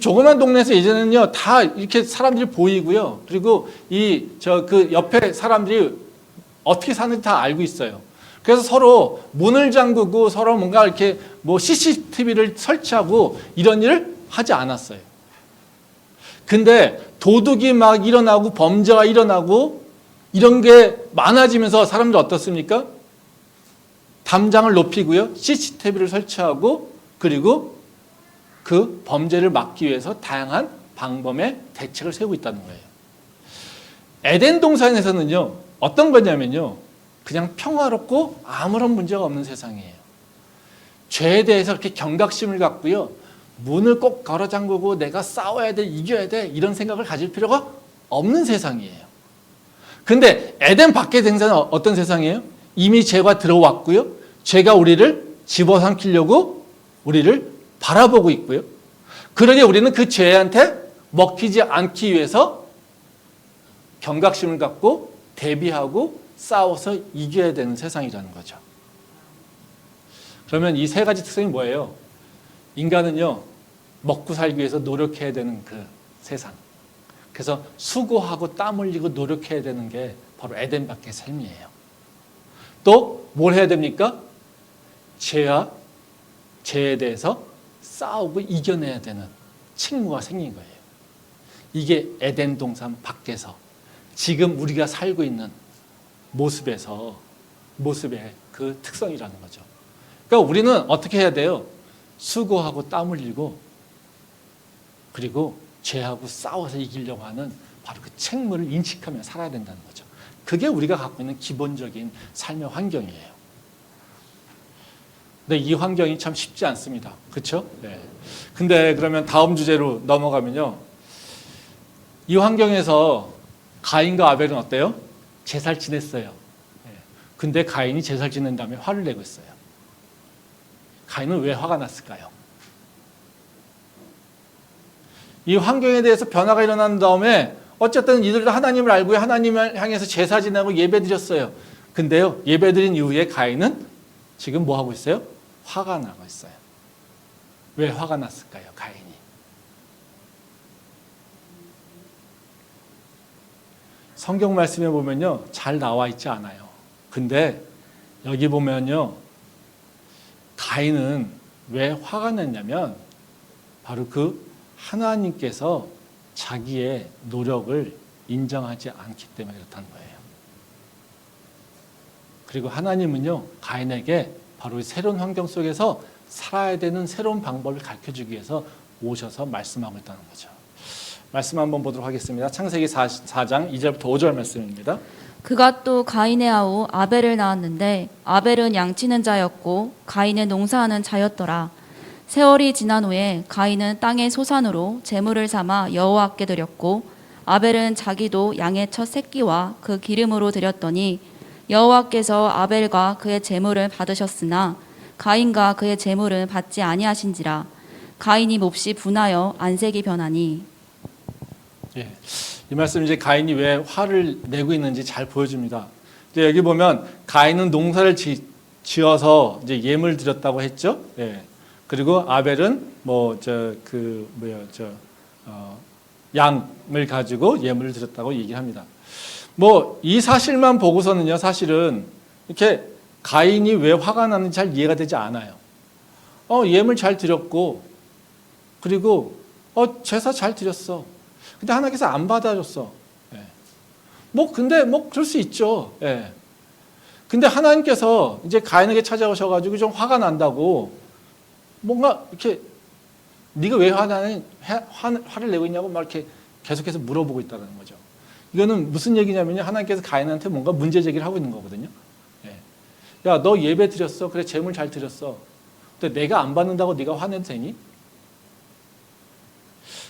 조그만 동네에서 예전에는요, 다 이렇게 사람들이 보이고요. 그리고 그 옆에 사람들이 어떻게 사는지 다 알고 있어요. 그래서 서로 문을 잠그고 서로 뭔가 이렇게 뭐 CCTV를 설치하고 이런 일을 하지 않았어요. 근데 도둑이 막 일어나고 범죄가 일어나고 이런 게 많아지면서 사람들 어떻습니까? 담장을 높이고요. CCTV를 설치하고 그리고 그 범죄를 막기 위해서 다양한 방법의 대책을 세우고 있다는 거예요. 에덴 동산에서는요. 어떤 거냐면요. 그냥 평화롭고 아무런 문제가 없는 세상이에요. 죄에 대해서 그렇게 경각심을 갖고요. 문을 꼭 걸어 잠그고 내가 싸워야 돼, 이겨야 돼 이런 생각을 가질 필요가 없는 세상이에요. 근데 에덴 밖의 세상은 어떤 세상이에요? 이미 죄가 들어왔고요. 죄가 우리를 집어삼키려고 우리를 바라보고 있고요. 그러니 우리는 그 죄한테 먹히지 않기 위해서 경각심을 갖고 대비하고 싸워서 이겨야 되는 세상이라는 거죠. 그러면 이 세 가지 특성이 뭐예요? 인간은요, 먹고 살기 위해서 노력해야 되는 그 세상. 그래서 수고하고 땀 흘리고 노력해야 되는 게 바로 에덴 밖의 삶이에요. 또 뭘 해야 됩니까? 죄에 대해서 싸우고 이겨내야 되는 책무가 생긴 거예요. 이게 에덴 동산 밖에서 지금 우리가 살고 있는 모습의 그 특성이라는 거죠. 그러니까 우리는 어떻게 해야 돼요? 수고하고 땀 흘리고 그리고 죄하고 싸워서 이기려고 하는 바로 그 책무를 인식하며 살아야 된다는 거죠. 그게 우리가 갖고 있는 기본적인 삶의 환경이에요. 근데 이 환경이 참 쉽지 않습니다. 그렇죠? 네. 근데 그러면 다음 주제로 넘어가면요. 이 환경에서 가인과 아벨은 어때요? 제살 지냈어요. 네. 근데 가인이 제살 지낸 다음에 화를 내고 있어요. 가인은 왜 화가 났을까요? 이 환경에 대해서 변화가 일어난 다음에 어쨌든 이들도 하나님을 알고 하나님을 향해서 제사 지내고 예배 드렸어요. 근데요, 예배 드린 이후에 가인은 지금 뭐 하고 있어요? 화가 나고 있어요. 왜 화가 났을까요, 가인이? 성경 말씀에 보면요, 잘 나와 있지 않아요. 근데 여기 보면요, 가인은 왜 화가 났냐면 바로 그 하나님께서 자기의 노력을 인정하지 않기 때문에 그렇다는 거예요. 그리고 하나님은요, 가인에게 바로 새로운 환경 속에서 살아야 되는 새로운 방법을 가르쳐주기 위해서 오셔서 말씀하고 있다는 거죠. 말씀 한번 보도록 하겠습니다. 창세기 4장 2절부터 5절 말씀입니다. 그가 또 가인의 아우 아벨을 낳았는데 아벨은 양치는 자였고 가인은 농사하는 자였더라. 세월이 지난 후에 가인은 땅의 소산으로 제물을 삼아 여호와께 드렸고 아벨은 자기도 양의 첫 새끼와 그 기름으로 드렸더니 여호와께서 아벨과 그의 제물을 받으셨으나 가인과 그의 제물은 받지 아니하신지라. 가인이 몹시 분하여 안색이 변하니. 예, 이 말씀 이제 가인이 왜 화를 내고 있는지 잘 보여줍니다. 이제 여기 보면 가인은 농사를 지어서 이제 예물 드렸다고 했죠. 예. 그리고 아벨은 양을 가지고 예물을 드렸다고 얘기합니다. 이 사실만 보고서는요, 사실은 이렇게 가인이 왜 화가 나는지 잘 이해가 되지 않아요. 예물 잘 드렸고, 그리고 제사 잘 드렸어. 근데 하나님께서 안 받아줬어. 예. 근데 그럴 수 있죠. 예. 근데 하나님께서 이제 가인에게 찾아오셔가지고 좀 화가 난다고 뭔가 이렇게 네가 왜 화를 내고 있냐고 막 이렇게 계속해서 물어보고 있다는 거죠. 이거는 무슨 얘기냐면요, 하나님께서 가인한테 뭔가 문제 제기를 하고 있는 거거든요. 예. 야, 너 예배 드렸어. 그래, 제물 잘 드렸어. 근데 내가 안 받는다고 네가 화내도 되니?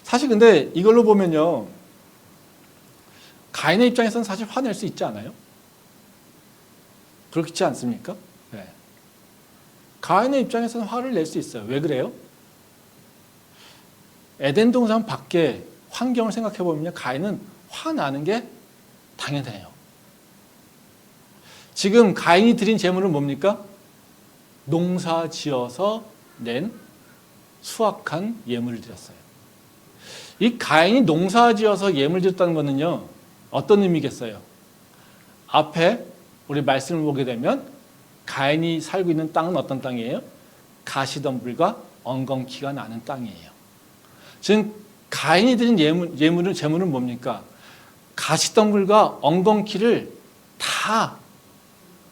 사실 근데 이걸로 보면요, 가인의 입장에서는 사실 화낼 수 있지 않아요? 그렇지 않습니까? 네. 가인의 입장에서는 화를 낼 수 있어요. 왜 그래요? 에덴 동산 밖에 환경을 생각해 보면요, 가인은 화나는 게 당연해요. 지금 가인이 드린 제물은 뭡니까? 농사 지어서 낸 수확한 예물을 드렸어요. 이 가인이 농사 지어서 예물 드렸다는 것은요, 어떤 의미겠어요? 앞에 우리 말씀을 보게 되면 가인이 살고 있는 땅은 어떤 땅이에요? 가시덤불과 엉겅퀴가 나는 땅이에요. 지금 가인이 드린 제물은 뭡니까? 가시덤불과 엉겅퀴를 다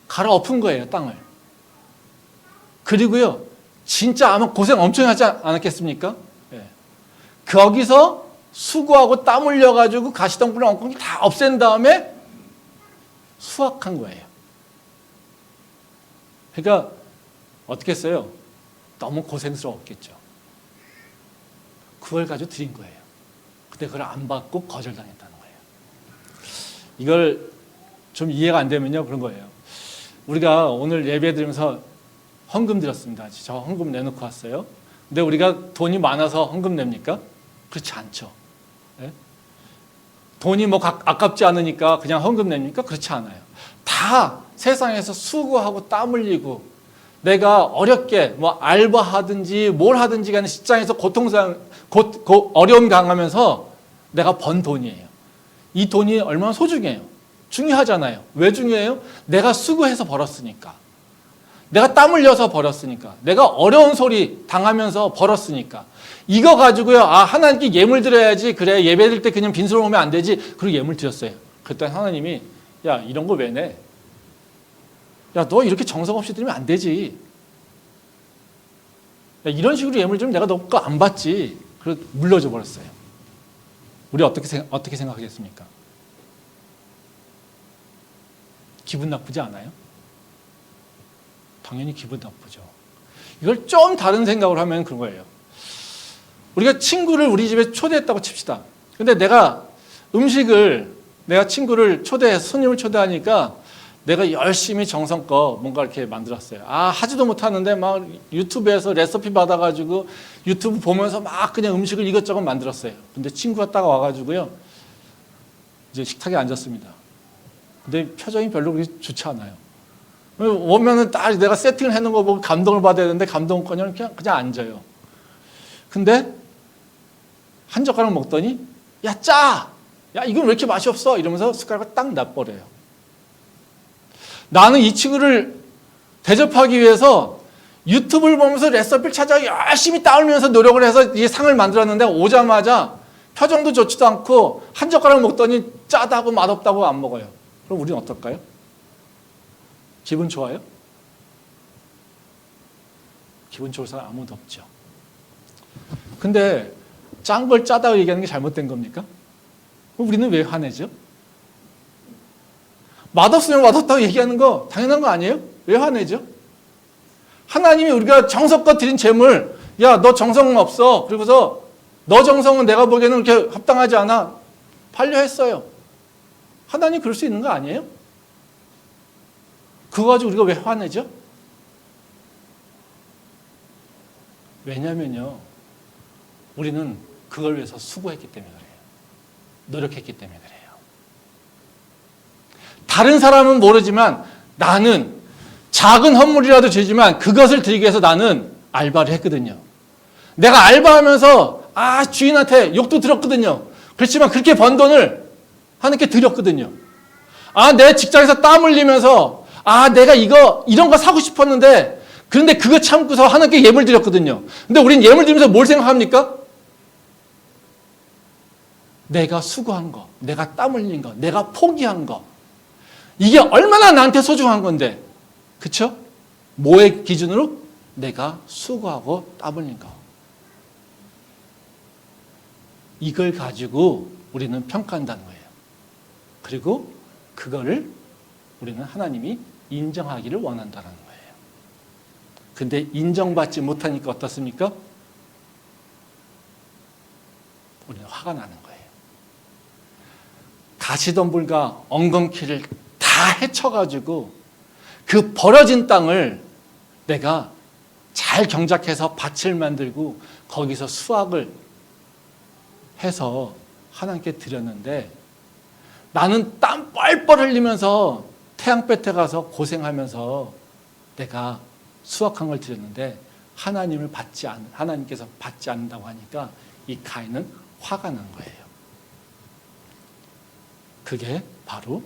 갈아엎은 거예요, 땅을. 그리고요, 진짜 아마 고생 엄청 하지 않았겠습니까? 예. 거기서 수고하고 땀 흘려가지고 가시덤불 엉겅퀴 다 없앤 다음에 수확한 거예요. 그러니까 어떻게 했어요? 너무 고생스러웠겠죠. 그걸 가지고 드린 거예요. 근데 그걸 안 받고 거절당했다는 거예요. 이걸 좀 이해가 안 되면요, 그런 거예요. 우리가 오늘 예배 드리면서 헌금 드렸습니다. 저 헌금 내놓고 왔어요. 근데 우리가 돈이 많아서 헌금 냅니까? 그렇지 않죠. 네? 돈이 뭐 아깝지 않으니까 그냥 헌금 냅니까? 그렇지 않아요. 다 세상에서 수고하고 땀 흘리고 내가 어렵게 뭐 알바하든지 뭘 하든지 간에 직장에서 어려움 당하면서 내가 번 돈이에요. 이 돈이 얼마나 소중해요. 중요하잖아요. 왜 중요해요? 내가 수고해서 벌었으니까. 내가 땀 흘려서 벌었으니까. 내가 어려운 소리 당하면서 벌었으니까. 이거 가지고요. 아, 하나님께 예물 드려야지. 그래, 예배 드릴 때 그냥 빈손으로 오면 안 되지. 그리고 예물 드렸어요. 그랬더니 하나님이 야, 이런 거 왜 내? 야, 너 이렇게 정성 없이 드리면 안 되지. 야, 이런 식으로 예물 주면 내가 너 거 안 받지. 그래서 물러줘 버렸어요. 우리 어떻게 생각하겠습니까? 기분 나쁘지 않아요? 당연히 기분 나쁘죠. 이걸 좀 다른 생각을 하면 그런 거예요. 우리가 친구를 우리 집에 초대했다고 칩시다. 근데 내가 친구를 손님을 초대하니까 내가 열심히 정성껏 뭔가 이렇게 만들었어요. 하지도 못하는데 막 유튜브에서 레시피 받아가지고 유튜브 보면서 막 그냥 음식을 이것저것 만들었어요. 근데 친구가 딱 와가지고요. 이제 식탁에 앉았습니다. 근데 표정이 별로 그렇게 좋지 않아요. 오면은 딱 내가 세팅을 해놓은 거 보고 감동을 받아야 되는데 감동은커녕 그냥 앉아요. 근데 한 젓가락 먹더니 야, 짜! 야, 이건 왜 이렇게 맛이 없어? 이러면서 숟가락을 딱 놔버려요. 나는 이 친구를 대접하기 위해서 유튜브를 보면서 레시피를 찾아 열심히 따오면서 노력을 해서 이 상을 만들었는데 오자마자 표정도 좋지도 않고 한 젓가락 먹더니 짜다고 맛없다고 안 먹어요. 그럼 우리는 어떨까요? 기분 좋아요? 기분 좋을 사람 아무도 없죠. 근데 짠 걸 짜다고 얘기하는 게 잘못된 겁니까? 우리는 왜 화내죠? 맛없으면 맛없다고 얘기하는 거 당연한 거 아니에요? 왜 화내죠? 하나님이 우리가 정성껏 드린 재물, 야, 너 정성 없어. 그리고서 너 정성은 내가 보기에는 그렇게 합당하지 않아. 반려했어요. 하나님 그럴 수 있는 거 아니에요? 그거 가지고 우리가 왜 화내죠? 왜냐면요, 우리는 그걸 위해서 수고했기 때문에 그래요. 노력했기 때문에 그래요. 다른 사람은 모르지만 나는 작은 헌물이라도 주지만 그것을 드리기 위해서 나는 알바를 했거든요. 내가 알바하면서 주인한테 욕도 들었거든요. 그렇지만 그렇게 번 돈을 하나님께 드렸거든요. 내 직장에서 땀 흘리면서 내가 이런 거 사고 싶었는데 그런데 그거 참고서 하나님께 예물 드렸거든요. 근데 우린 예물 드리면서 뭘 생각합니까? 내가 수고한 거, 내가 땀 흘린 거, 내가 포기한 거, 이게 얼마나 나한테 소중한 건데, 그쵸? 뭐의 기준으로? 내가 수고하고 땀 흘린 거. 이걸 가지고 우리는 평가한다는 거예요. 그리고 그거를 우리는 하나님이 인정하기를 원한다는 거예요. 근데 인정받지 못하니까 어떻습니까? 우리는 화가 나는 거예요. 가시덤불과 엉겅퀴를 다 헤쳐가지고 그 벌어진 땅을 내가 잘 경작해서 밭을 만들고 거기서 수확을 해서 하나님께 드렸는데 나는 땀 뻘뻘 흘리면서 태양볕에 가서 고생하면서 내가 수확한 걸 드렸는데 하나님께서 받지 않는다고 하니까 이 가인은 화가 난 거예요. 그게 바로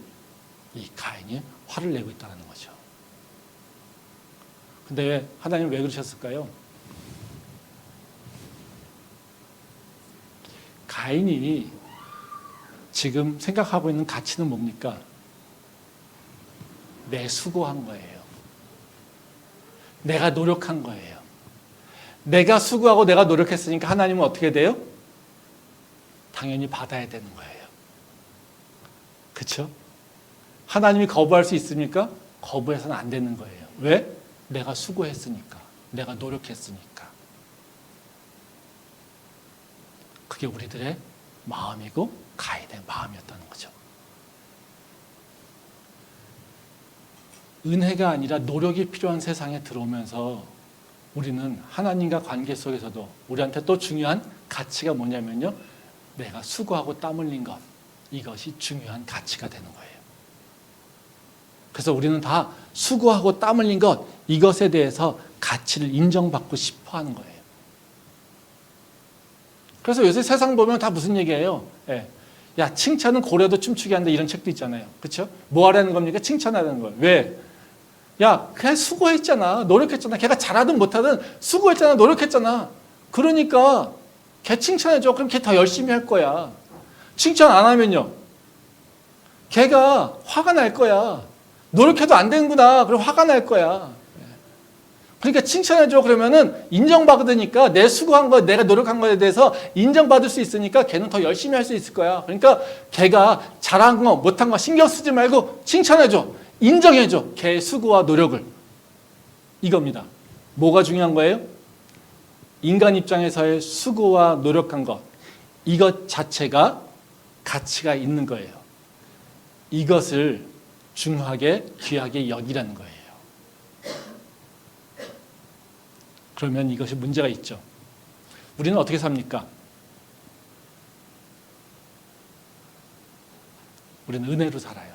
이 가인이 화를 내고 있다는 거죠. 근데 하나님 왜 그러셨을까요? 가인이 지금 생각하고 있는 가치는 뭡니까? 내 수고한 거예요. 내가 노력한 거예요. 내가 수고하고 내가 노력했으니까 하나님은 어떻게 돼요? 당연히 받아야 되는 거예요. 그렇죠? 하나님이 거부할 수 있습니까? 거부해서는 안 되는 거예요. 왜? 내가 수고했으니까. 내가 노력했으니까. 그게 우리들의 마음이고 가인의 마음이었다는 거죠. 은혜가 아니라 노력이 필요한 세상에 들어오면서 우리는 하나님과 관계 속에서도 우리한테 또 중요한 가치가 뭐냐면요. 내가 수고하고 땀 흘린 것. 이것이 중요한 가치가 되는 거예요. 그래서 우리는 다 수고하고 땀 흘린 것, 이것에 대해서 가치를 인정받고 싶어 하는 거예요. 그래서 요새 세상 보면 다 무슨 얘기예요? 예. 야, 칭찬은 고래도 춤추게 한다, 이런 책도 있잖아요. 그렇죠? 뭐 하라는 겁니까? 칭찬하라는 거예요. 왜? 야, 걔 수고했잖아. 노력했잖아. 걔가 잘하든 못하든 수고했잖아. 노력했잖아. 그러니까 걔 칭찬해줘. 그럼 걔 더 열심히 할 거야. 칭찬 안 하면요. 걔가 화가 날 거야. 노력해도 안 되는구나. 그럼 화가 날 거야. 그러니까 칭찬해줘. 그러면은 인정받으니까 내 수고한 거, 내가 노력한 거에 대해서 인정받을 수 있으니까 걔는 더 열심히 할 수 있을 거야. 그러니까 걔가 잘한 거, 못한 거 신경 쓰지 말고 칭찬해줘. 인정해줘. 걔의 수고와 노력을. 이겁니다. 뭐가 중요한 거예요? 인간 입장에서의 수고와 노력한 것. 이것 자체가 가치가 있는 거예요. 이것을 중요하게, 귀하게 여기라는 거예요. 그러면 이것이 문제가 있죠. 우리는 어떻게 삽니까? 우리는 은혜로 살아요.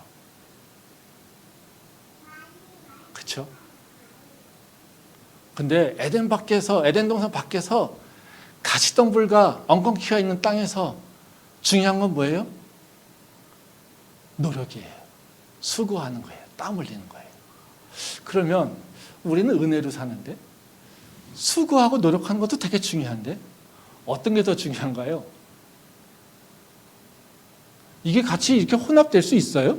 그렇죠? 근데 에덴 동산 밖에서 가시덤불과 엉겅퀴가 있는 땅에서 중요한 건 뭐예요? 노력이에요. 수고하는 거예요. 땀 흘리는 거예요. 그러면 우리는 은혜로 사는데 수고하고 노력하는 것도 되게 중요한데 어떤 게 더 중요한가요? 이게 같이 이렇게 혼합될 수 있어요?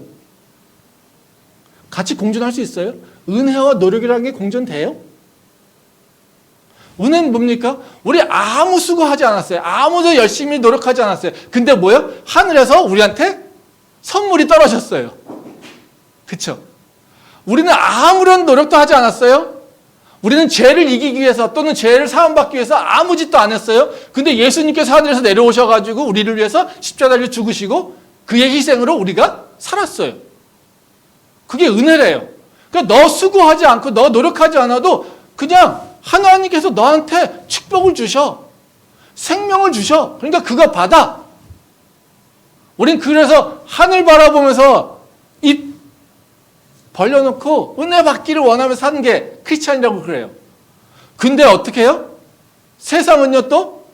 같이 공존할 수 있어요? 은혜와 노력이라는 게 공존돼요? 은혜는 뭡니까? 우리 아무 수고하지 않았어요. 아무도 열심히 노력하지 않았어요. 근데 뭐예요? 하늘에서 우리한테 선물이 떨어졌어요. 그렇죠? 우리는 아무런 노력도 하지 않았어요. 우리는 죄를 이기기 위해서 또는 죄를 사함받기 위해서 아무 짓도 안 했어요. 근데 예수님께서 하늘에서 내려오셔가지고 우리를 위해서 십자가를 죽으시고 그의 희생으로 우리가 살았어요. 그게 은혜래요. 그러니까 너 수고하지 않고 너 노력하지 않아도 그냥 하나님께서 너한테 축복을 주셔. 생명을 주셔. 그러니까 그거 받아. 우린 그래서 하늘 바라보면서 입 벌려놓고 은혜 받기를 원하며 사는 게 크리스찬이라고 그래요. 근데 어떻게 해요? 세상은요 또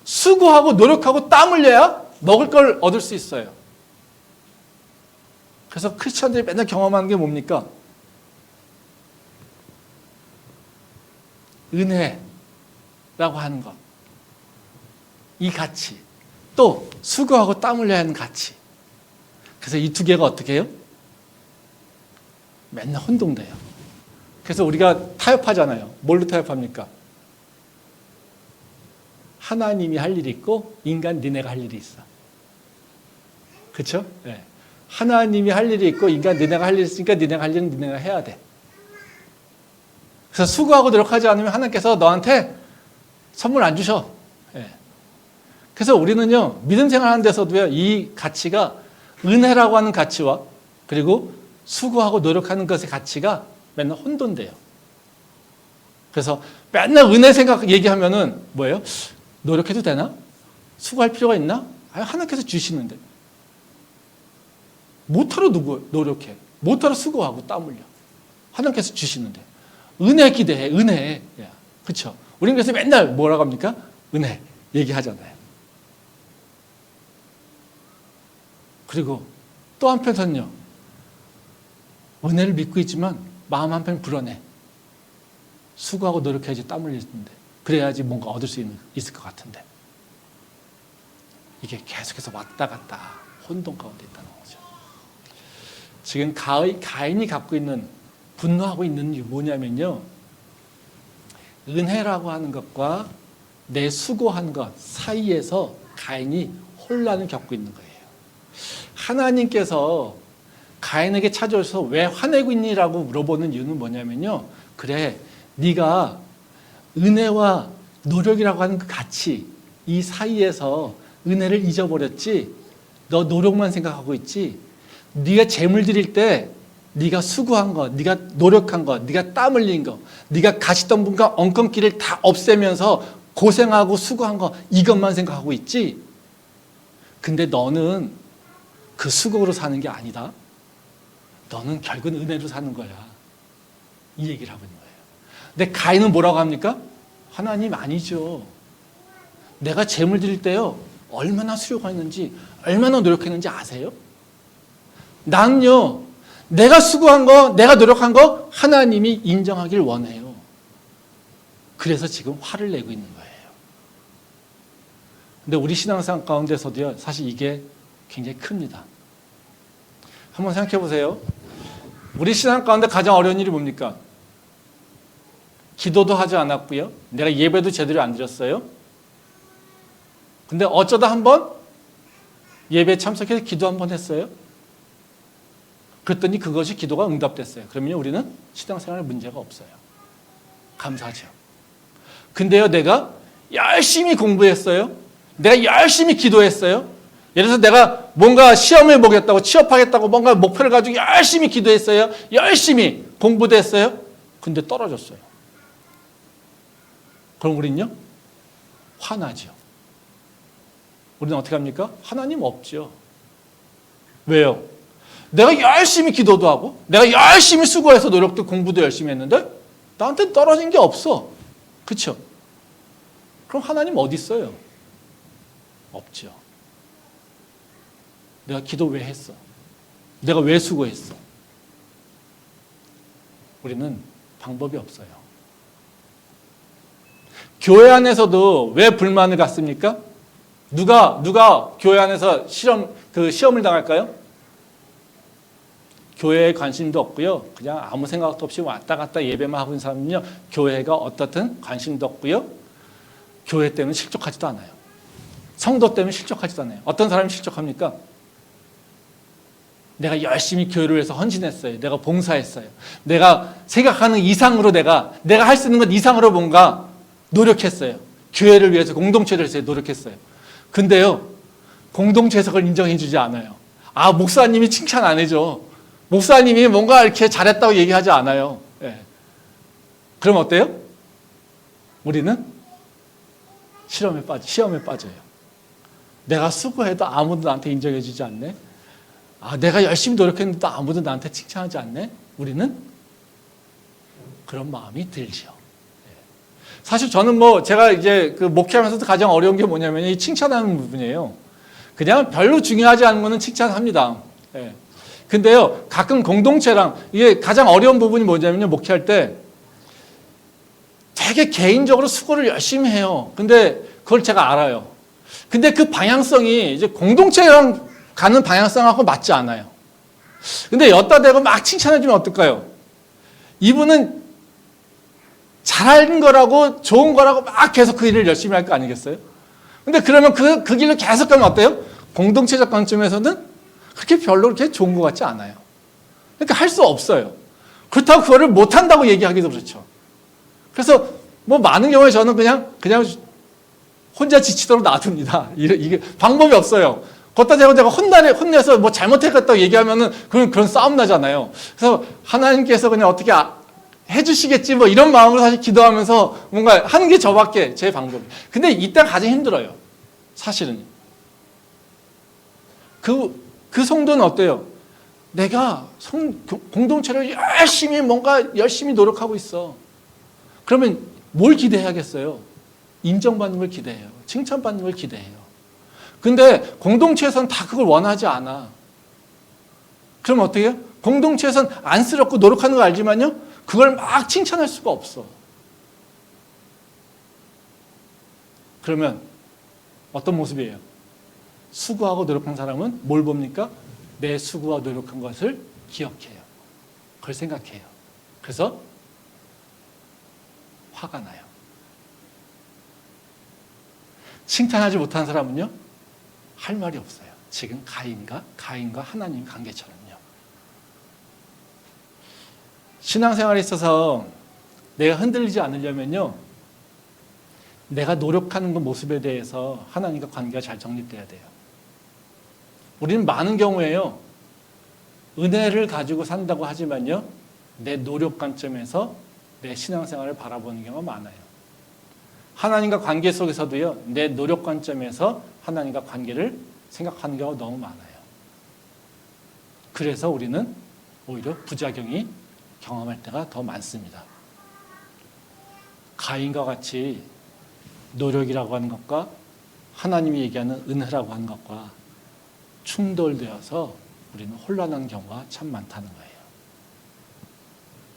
수고하고 노력하고 땀 흘려야 먹을 걸 얻을 수 있어요. 그래서 크리스찬들이 맨날 경험하는 게 뭡니까? 은혜라고 하는 것. 이 가치. 또 수고하고 땀 흘려야 하는 가치. 그래서 이 두 개가 어떻게 해요? 맨날 혼동돼요. 그래서 우리가 타협하잖아요. 뭘로 타협합니까? 하나님이 할 일이 있고 인간 니네가 할 일이 있어. 그렇죠? 네. 하나님이 할 일이 있고 인간 니네가 할 일이 있으니까 니네가 할 일은 니네가 해야 돼. 그래서 수고하고 노력하지 않으면 하나님께서 너한테 선물 안 주셔. 네. 그래서 우리는요 믿음 생활하는 데서도요 이 가치가 은혜라고 하는 가치와 그리고 수고하고 노력하는 것의 가치가 맨날 혼돈돼요. 그래서 맨날 은혜 생각 얘기하면은 뭐예요? 노력해도 되나? 수고할 필요가 있나? 아니, 하나님께서 주시는데. 못하러 노력해. 못하러 수고하고 땀 흘려. 하나님께서 주시는데. 은혜 기대해. 은혜. 그렇죠? 우리는 그래서 맨날 뭐라고 합니까? 은혜 얘기하잖아요. 그리고 또 한편은요. 은혜를 믿고 있지만 마음 한편 불안해. 수고하고 노력해야지 땀 흘릴 텐데. 그래야지 뭔가 얻을 수 있을 것 같은데. 이게 계속해서 왔다 갔다 혼돈 가운데 있다는 거죠. 지금 가인이 갖고 있는, 분노하고 있는 게 뭐냐면요. 은혜라고 하는 것과 내 수고한 것 사이에서 가인이 혼란을 겪고 있는 거예요. 하나님께서 가인에게 찾아오셔서 왜 화내고 있니라고 물어보는 이유는 뭐냐면요. 그래, 네가 은혜와 노력이라고 하는 그 가치, 이 사이에서 은혜를 잊어버렸지. 너 노력만 생각하고 있지. 네가 재물 드릴 때 네가 수고한 거, 네가 노력한 거, 네가 땀 흘린 거, 네가 가시덤불과 엉겅퀴를 다 없애면서 고생하고 수고한 거, 이것만 생각하고 있지. 근데 너는 그 수고로 사는 게 아니다. 너는 결국은 은혜로 사는 거야. 이 얘기를 하고 있는 거예요. 근데 가인은 뭐라고 합니까? 하나님 아니죠. 내가 재물 드릴 때요, 얼마나 수고했는지, 얼마나 노력했는지 아세요? 나는요, 내가 수고한 거, 내가 노력한 거 하나님이 인정하길 원해요. 그래서 지금 화를 내고 있는 거예요. 근데 우리 신앙생활 가운데서도요, 사실 이게 굉장히 큽니다. 한번 생각해 보세요. 우리 신앙 가운데 가장 어려운 일이 뭡니까? 기도도 하지 않았고요. 내가 예배도 제대로 안 드렸어요. 근데 어쩌다 한번 예배에 참석해서 기도 한번 했어요. 그랬더니 그것이 기도가 응답됐어요. 그러면 우리는 신앙생활에 문제가 없어요. 감사하죠. 근데요, 내가 열심히 공부했어요. 내가 열심히 기도했어요. 예를 들어서 내가 뭔가 시험해 보겠다고, 취업하겠다고 뭔가 목표를 가지고 열심히 기도했어요. 열심히 공부도 했어요. 근데 떨어졌어요. 그럼 우리는요? 화나죠. 우리는 어떻게 합니까? 하나님 없죠. 왜요? 내가 열심히 기도도 하고 내가 열심히 수고해서 노력도 공부도 열심히 했는데 나한테 떨어진 게 없어. 그렇죠? 그럼 하나님 어디 있어요? 없죠. 내가 기도 왜 했어? 내가 왜 수고했어? 우리는 방법이 없어요. 교회 안에서도 왜 불만을 갖습니까? 누가 교회 안에서 시험을 당할까요? 교회에 관심도 없고요. 그냥 아무 생각도 없이 왔다 갔다 예배만 하고 있는 사람은요. 교회가 어떻든 관심도 없고요. 교회 때문에 실족하지도 않아요. 성도 때문에 실족하지도 않아요. 어떤 사람이 실족합니까? 내가 열심히 교회를 위해서 헌신했어요. 내가 봉사했어요. 내가 생각하는 이상으로 내가 할 수 있는 것 이상으로 뭔가 노력했어요. 교회를 위해서 공동체를 위해서 노력했어요. 근데요. 공동체에서 그걸 인정해 주지 않아요. 아, 목사님이 칭찬 안 해줘. 목사님이 뭔가 이렇게 잘했다고 얘기하지 않아요. 예. 그럼 어때요? 우리는 시험에 빠져요. 내가 수고해도 아무도 나한테 인정해 주지 않네. 아, 내가 열심히 노력했는데도 아무도 나한테 칭찬하지 않네. 우리는 그런 마음이 들죠. 사실 저는 제가 이제 그 목회하면서도 가장 어려운 게 뭐냐면 이 칭찬하는 부분이에요. 그냥 별로 중요하지 않은 거는 칭찬합니다. 예. 근데요, 가끔 공동체랑 이게 가장 어려운 부분이 뭐냐면요, 목회할 때 되게 개인적으로 수고를 열심히 해요. 근데 그걸 제가 알아요. 근데 그 방향성이 이제 공동체랑 가는 방향성하고 맞지 않아요. 근데 엿다 대고 막 칭찬해주면 어떨까요? 이분은 잘하는 거라고 좋은 거라고 막 계속 그 일을 열심히 할 거 아니겠어요? 근데 그러면 그 길로 계속 가면 어때요? 공동체적 관점에서는 그렇게 별로 그렇게 좋은 것 같지 않아요. 그러니까 할 수 없어요. 그렇다고 그거를 못한다고 얘기하기도 그렇죠. 그래서 많은 경우에 저는 그냥 혼자 지치도록 놔둡니다. 이게 방법이 없어요. 걷다 대고 내가 혼내서 잘못했다고 얘기하면은 그런 싸움 나잖아요. 그래서 하나님께서 그냥 어떻게 해주시겠지 이런 마음으로 사실 기도하면서 뭔가 하는 게 저밖에 제 방법이. 근데 이때 가장 힘들어요. 사실은. 그 성도는 어때요? 내가 공동체를 열심히 노력하고 있어. 그러면 뭘 기대해야겠어요? 인정받는 걸 기대해요. 칭찬받는 걸 기대해요. 근데 공동체에서는 다 그걸 원하지 않아. 그럼 어떻게 해요? 공동체에서는 안쓰럽고 노력하는 거 알지만요. 그걸 막 칭찬할 수가 없어. 그러면 어떤 모습이에요? 수고하고 노력한 사람은 뭘 봅니까? 내 수고와 노력한 것을 기억해요. 그걸 생각해요. 그래서 화가 나요. 칭찬하지 못한 사람은요, 할 말이 없어요. 지금 가인과 하나님 관계처럼요. 신앙생활에 있어서 내가 흔들리지 않으려면요, 내가 노력하는 그 모습에 대해서 하나님과 관계가 잘 정립돼야 돼요. 우리는 많은 경우에요, 은혜를 가지고 산다고 하지만요, 내 노력 관점에서 내 신앙생활을 바라보는 경우가 많아요. 하나님과 관계 속에서도요, 내 노력 관점에서 하나님과 관계를 생각하는 경우가 너무 많아요. 그래서 우리는 오히려 부작용이 경험할 때가 더 많습니다. 가인과 같이 노력이라고 하는 것과 하나님이 얘기하는 은혜라고 하는 것과 충돌되어서 우리는 혼란한 경우가 참 많다는 거예요.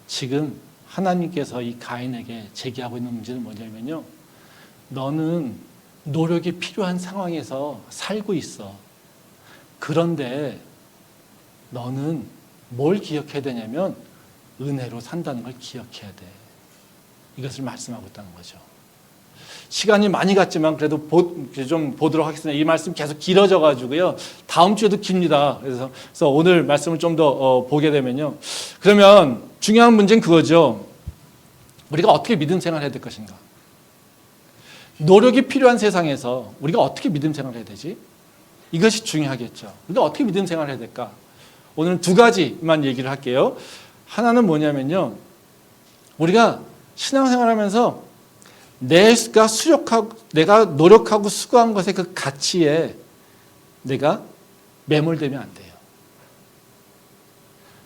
지금 하나님께서 이 가인에게 제기하고 있는 문제는 뭐냐면요, 너는 노력이 필요한 상황에서 살고 있어. 그런데 너는 뭘 기억해야 되냐면 은혜로 산다는 걸 기억해야 돼. 이것을 말씀하고 있다는 거죠. 시간이 많이 갔지만 그래도 좀 보도록 하겠습니다. 이 말씀 계속 길어져 가지고요, 다음 주에도 깁니다. 그래서 오늘 말씀을 좀 더 보게 되면요, 그러면 중요한 문제는 그거죠. 우리가 어떻게 믿음 생활을 해야 될 것인가? 노력이 필요한 세상에서 우리가 어떻게 믿음 생활을 해야 되지? 이것이 중요하겠죠. 우리가 어떻게 믿음 생활을 해야 될까? 오늘은 두 가지만 얘기를 할게요. 하나는 뭐냐면요, 우리가 신앙생활하면서 내가 노력하고 수고한 것의 그 가치에 내가 매몰되면 안 돼요.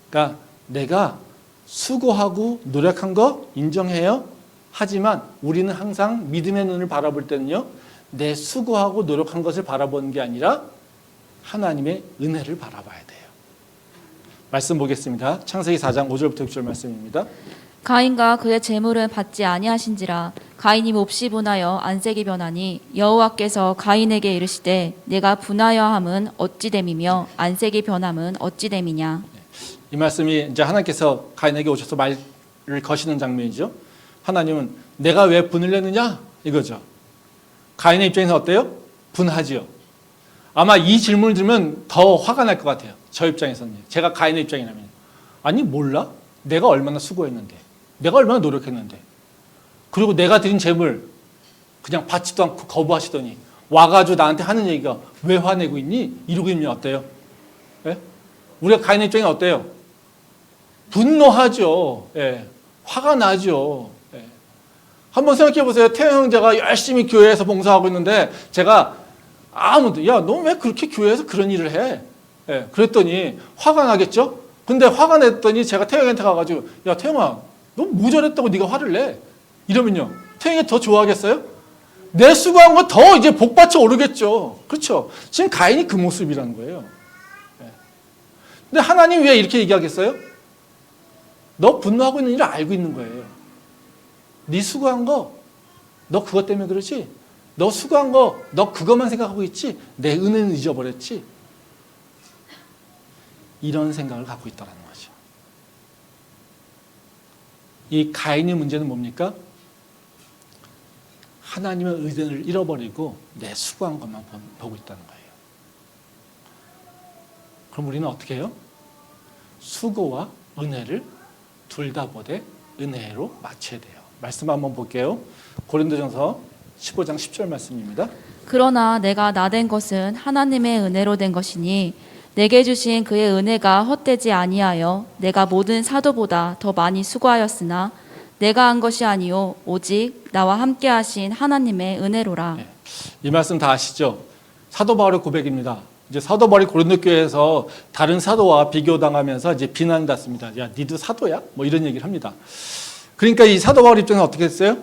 그러니까 내가 수고하고 노력한 거 인정해요. 하지만 우리는 항상 믿음의 눈을 바라볼 때는요, 내 수고하고 노력한 것을 바라보는 게 아니라 하나님의 은혜를 바라봐야 돼요. 말씀 보겠습니다. 창세기 4장 5절부터 6절 말씀입니다. 가인과 그의 재물은 받지 아니하신지라. 가인이 몹시 분하여 안색이 변하니 여호와께서 가인에게 이르시되 내가 분하여 함은 어찌 됨이며 안색이 변함은 어찌 됨이냐. 이 말씀이 이제 하나님께서 가인에게 오셔서 말을 거시는 장면이죠. 하나님은 내가 왜 분을 내느냐 이거죠. 가인의 입장에서 어때요? 분하지요. 아마 이 질문을 들으면 더 화가 날 것 같아요. 저 입장에서는. 제가 가인의 입장이라면. 아니 몰라? 내가 얼마나 수고했는데, 내가 얼마나 노력했는데, 그리고 내가 드린 재물 그냥 받지도 않고 거부하시더니 와가지고 나한테 하는 얘기가 왜 화내고 있니? 이러고 있으면 어때요? 예? 우리가 가인의 입장이 어때요? 분노하죠. 예. 화가 나죠. 예. 한번 생각해 보세요. 태영 형제가 열심히 교회에서 봉사하고 있는데 제가 야, 너 왜 그렇게 교회에서 그런 일을 해? 예. 그랬더니 화가 나겠죠? 근데 화가 냈더니 제가 태영한테 가가지고 야, 태영아, 너 무절했다고 네가 화를 내. 이러면요, 태영이 더 좋아하겠어요? 내 수고한 거 더 이제 복받쳐 오르겠죠. 그렇죠? 지금 가인이 그 모습이라는 거예요. 예. 근데 하나님 왜 이렇게 얘기하겠어요? 너 분노하고 있는 일을 알고 있는 거예요. 네 수고한 거, 너 그것 때문에 그러지? 너 수고한 거, 너 그것만 생각하고 있지? 내 은혜는 잊어버렸지? 이런 생각을 갖고 있다는 거죠. 이 가인의 문제는 뭡니까? 하나님의 은혜를 잃어버리고 내 수고한 것만 보고 있다는 거예요. 그럼 우리는 어떻게 해요? 수고와 은혜를 둘 다 보되 은혜로 맞춰야 돼요. 말씀 한번 볼게요. 고린도전서 15장 10절 말씀입니다. 그러나 내가 나된 것은 하나님의 은혜로 된 것이니 내게 주신 그의 은혜가 헛되지 아니하여 내가 모든 사도보다 더 많이 수고하였으나 내가 한 것이 아니요 오직 나와 함께 하신 하나님의 은혜로라. 네. 이 말씀 다 아시죠? 사도 바울의 고백입니다. 이제 사도 바울이 고린도 교회에서 다른 사도와 비교당하면서 이제 비난받습니다. 야, 니도 사도야? 뭐 이런 얘기를 합니다. 그러니까 이 사도 바울 입장에서 어떻게 했어요?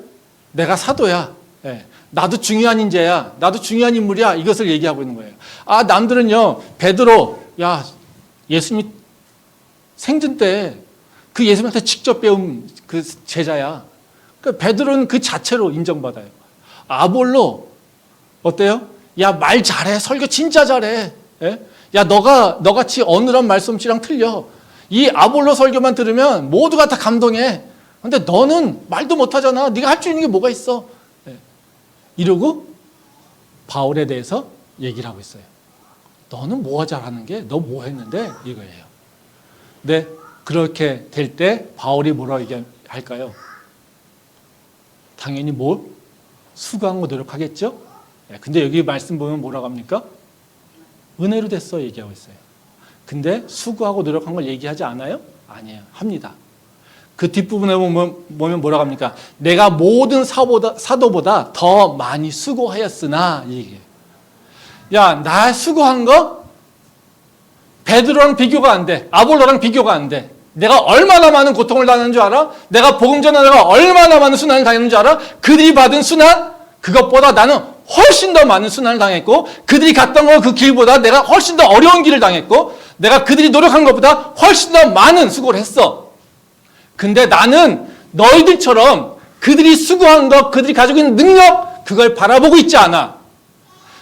내가 사도야. 예. 나도 중요한 인재야. 나도 중요한 인물이야. 이것을 얘기하고 있는 거예요. 아, 남들은요, 베드로, 야, 예수님 생전 때 그 예수님한테 직접 배운 그 제자야. 그러니까 베드로는 그 자체로 인정받아요. 아볼로, 어때요? 야, 말 잘해. 설교 진짜 잘해. 예? 야, 너같이 어느한 말솜씨랑 틀려. 이 아볼로 설교만 들으면 모두가 다 감동해. 근데 너는 말도 못하잖아. 네가 할 수 있는 게 뭐가 있어? 예. 이러고 바울에 대해서 얘기를 하고 있어요. 너는 뭐가 잘하는 게? 너 뭐 했는데? 이거예요. 근데 그렇게 될 때 바울이 뭐라고 얘기할까요? 당연히 뭐? 수고하고 노력하겠죠? 근데 여기 말씀 보면 뭐라고 합니까? 은혜로 됐어 얘기하고 있어요. 근데 수고하고 노력한 걸 얘기하지 않아요? 아니에요. 합니다. 그 뒷부분에 보면 뭐라고 합니까? 내가 모든 사도보다 더 많이 수고하였으나 이 얘기예요. 야, 나 수고한 거 베드로랑 비교가 안 돼. 아볼로랑 비교가 안 돼. 내가 얼마나 많은 고통을 당하는 줄 알아? 내가 복음 전하다가 얼마나 많은 순환을 당했는 줄 알아? 그들이 받은 순환? 그것보다 나는 훨씬 더 많은 순환을 당했고, 그들이 갔던 그 길보다 내가 훨씬 더 어려운 길을 당했고, 내가 그들이 노력한 것보다 훨씬 더 많은 수고를 했어. 근데 나는 너희들처럼 그들이 수고한 것, 그들이 가지고 있는 능력, 그걸 바라보고 있지 않아.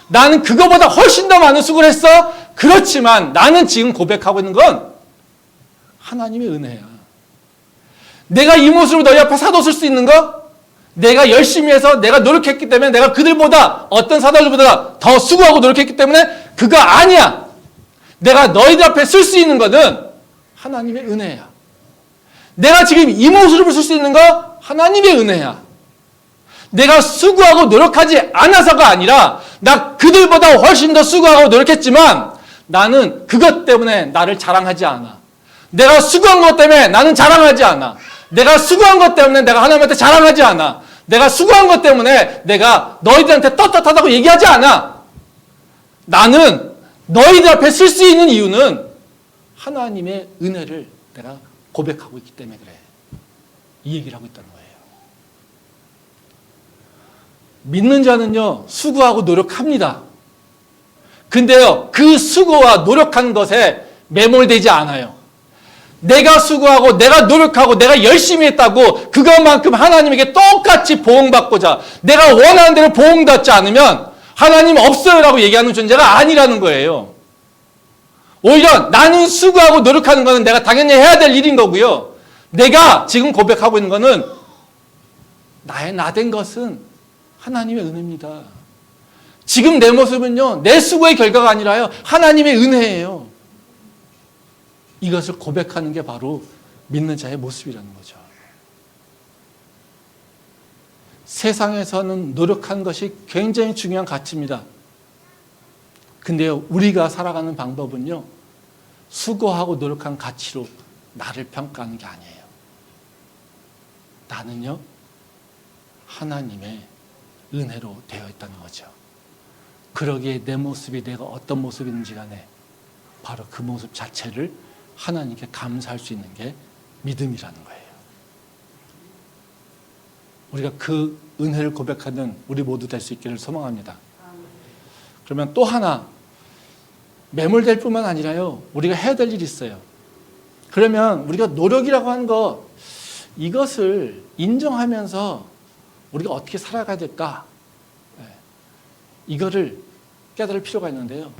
나는 그거보다 훨씬 더 많은 수고를 했어. 그렇지만 나는 지금 고백하고 있는 건 하나님의 은혜야. 내가 이 모습으로 너희 앞에 사도 쓸 수 있는 거? 내가 열심히 해서 내가 노력했기 때문에 내가 그들보다 어떤 사도들보다 더 수고하고 노력했기 때문에 그거 아니야. 내가 너희들 앞에 쓸 수 있는 것은 하나님의 은혜야. 내가 지금 이 모습을 쓸 수 있는 거 하나님의 은혜야. 내가 수고하고 노력하지 않아서가 아니라 나 그들보다 훨씬 더 수고하고 노력했지만 나는 그것 때문에 나를 자랑하지 않아. 내가 수고한 것 때문에 나는 자랑하지 않아. 내가 수고한 것 때문에 내가 하나님한테 자랑하지 않아. 내가 수고한 것 때문에 내가 너희들한테 떳떳하다고 얘기하지 않아. 나는 너희들 앞에 쓸 수 있는 이유는 하나님의 은혜를 내가 고백하고 있기 때문에 그래. 이 얘기를 하고 있다는 거예요. 믿는 자는요, 수고하고 노력합니다. 근데요, 그 수고와 노력한 것에 매몰되지 않아요. 내가 수고하고 내가 노력하고 내가 열심히 했다고 그것만큼 하나님에게 똑같이 보응받고자 내가 원하는 대로 보응받지 않으면 하나님 없어요라고 얘기하는 존재가 아니라는 거예요. 오히려 나는 수고하고 노력하는 것은 내가 당연히 해야 될 일인 거고요. 내가 지금 고백하고 있는 것은 나의 나된 것은 하나님의 은혜입니다. 지금 내 모습은요, 내 수고의 결과가 아니라요, 하나님의 은혜예요. 이것을 고백하는 게 바로 믿는 자의 모습이라는 거죠. 세상에서는 노력한 것이 굉장히 중요한 가치입니다. 근데요, 우리가 살아가는 방법은요, 수고하고 노력한 가치로 나를 평가하는 게 아니에요. 나는요, 하나님의 은혜로 되어 있다는 거죠. 그러기에 내 모습이 내가 어떤 모습인지 간에 바로 그 모습 자체를 하나님께 감사할 수 있는 게 믿음이라는 거예요. 우리가 그 은혜를 고백하는 우리 모두 될 수 있기를 소망합니다. 그러면 또 하나 매몰될 뿐만 아니라요, 우리가 해야 될 일이 있어요. 그러면 우리가 노력이라고 하는 것, 이것을 인정하면서 우리가 어떻게 살아가야 될까? 이거를 깨달을 필요가 있는데요.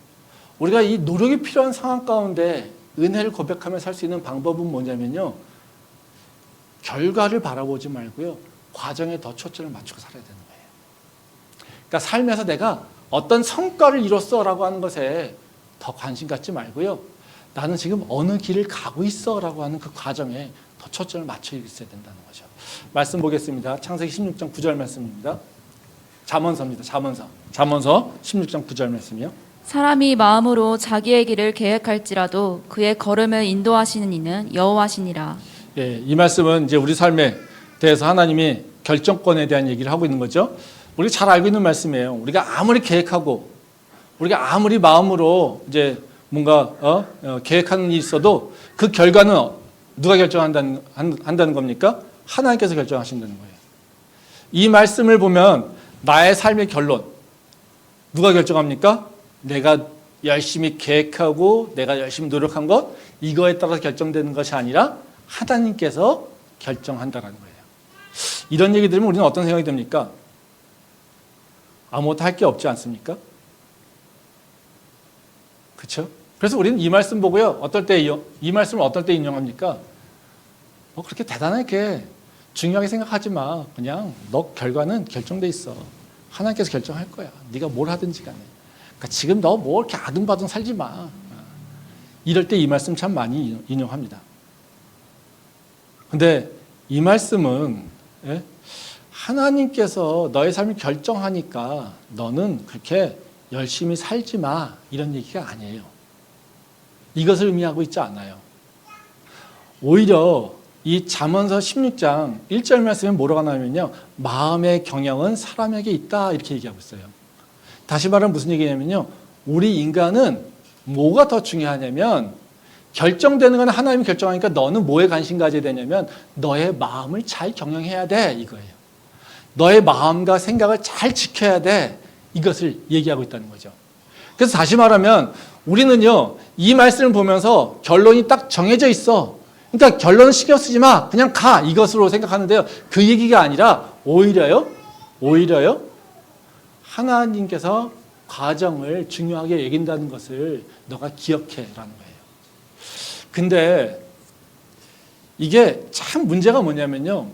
우리가 이 노력이 필요한 상황 가운데 은혜를 고백하며 살 수 있는 방법은 뭐냐면요, 결과를 바라보지 말고요, 과정에 더 초점을 맞추고 살아야 되는 거예요. 그러니까 삶에서 내가 어떤 성과를 이뤘어라고 하는 것에 더 관심 갖지 말고요, 나는 지금 어느 길을 가고 있어라고 하는 그 과정에 더 초점을 맞춰 있어야 된다는 거죠. 말씀 보겠습니다. 창세기 16장 9절 말씀입니다. 잠언서입니다. 잠언서 16장 9절 말씀이요. 사람이 마음으로 자기의 길을 계획할지라도 그의 걸음을 인도하시는 이는 여호와시니라. 예, 이 말씀은 이제 우리 삶에 대해서 하나님이 결정권에 대한 얘기를 하고 있는 거죠. 우리가 잘 알고 있는 말씀이에요. 우리가 아무리 계획하고 우리가 아무리 마음으로 이제 뭔가 계획하는 일이 있어도 그 결과는 누가 한다는 겁니까? 하나님께서 결정하신다는 거예요. 이 말씀을 보면 나의 삶의 결론 누가 결정합니까? 내가 열심히 계획하고 내가 열심히 노력한 것, 이거에 따라서 결정되는 것이 아니라 하나님께서 결정한다는 거예요. 이런 얘기 들으면 우리는 어떤 생각이 듭니까? 아무것도 할 게 없지 않습니까? 그렇죠? 그래서 우리는 이 말씀 보고요. 이 말씀을 어떨 때 인용합니까? 그렇게 대단하게 중요하게 생각하지 마. 그냥 너 결과는 결정돼 있어. 하나님께서 결정할 거야. 네가 뭘 하든지 간에. 그러니까 지금 너 뭐 이렇게 아둥바둥 살지 마. 이럴 때 이 말씀 참 많이 인용합니다. 근데 이 말씀은 하나님께서 너의 삶을 결정하니까 너는 그렇게 열심히 살지 마. 이런 얘기가 아니에요. 이것을 의미하고 있지 않아요. 오히려 이 잠언서 16장 1절 말씀에 뭐라고 나오면요. 마음의 경영은 사람에게 있다. 이렇게 얘기하고 있어요. 다시 말하면 무슨 얘기냐면요. 우리 인간은 뭐가 더 중요하냐면 결정되는 건 하나님이 결정하니까 너는 뭐에 관심 가져야 되냐면 너의 마음을 잘 경영해야 돼. 이거예요. 너의 마음과 생각을 잘 지켜야 돼. 이것을 얘기하고 있다는 거죠. 그래서 다시 말하면 우리는요. 이 말씀을 보면서 결론이 딱 정해져 있어. 그러니까 결론은 신경 쓰지 마. 그냥 가. 이것으로 생각하는데요. 그 얘기가 아니라 오히려요. 하나님께서 과정을 중요하게 여긴다는 것을 너가 기억해라는 거예요. 근데 이게 참 문제가 뭐냐면요.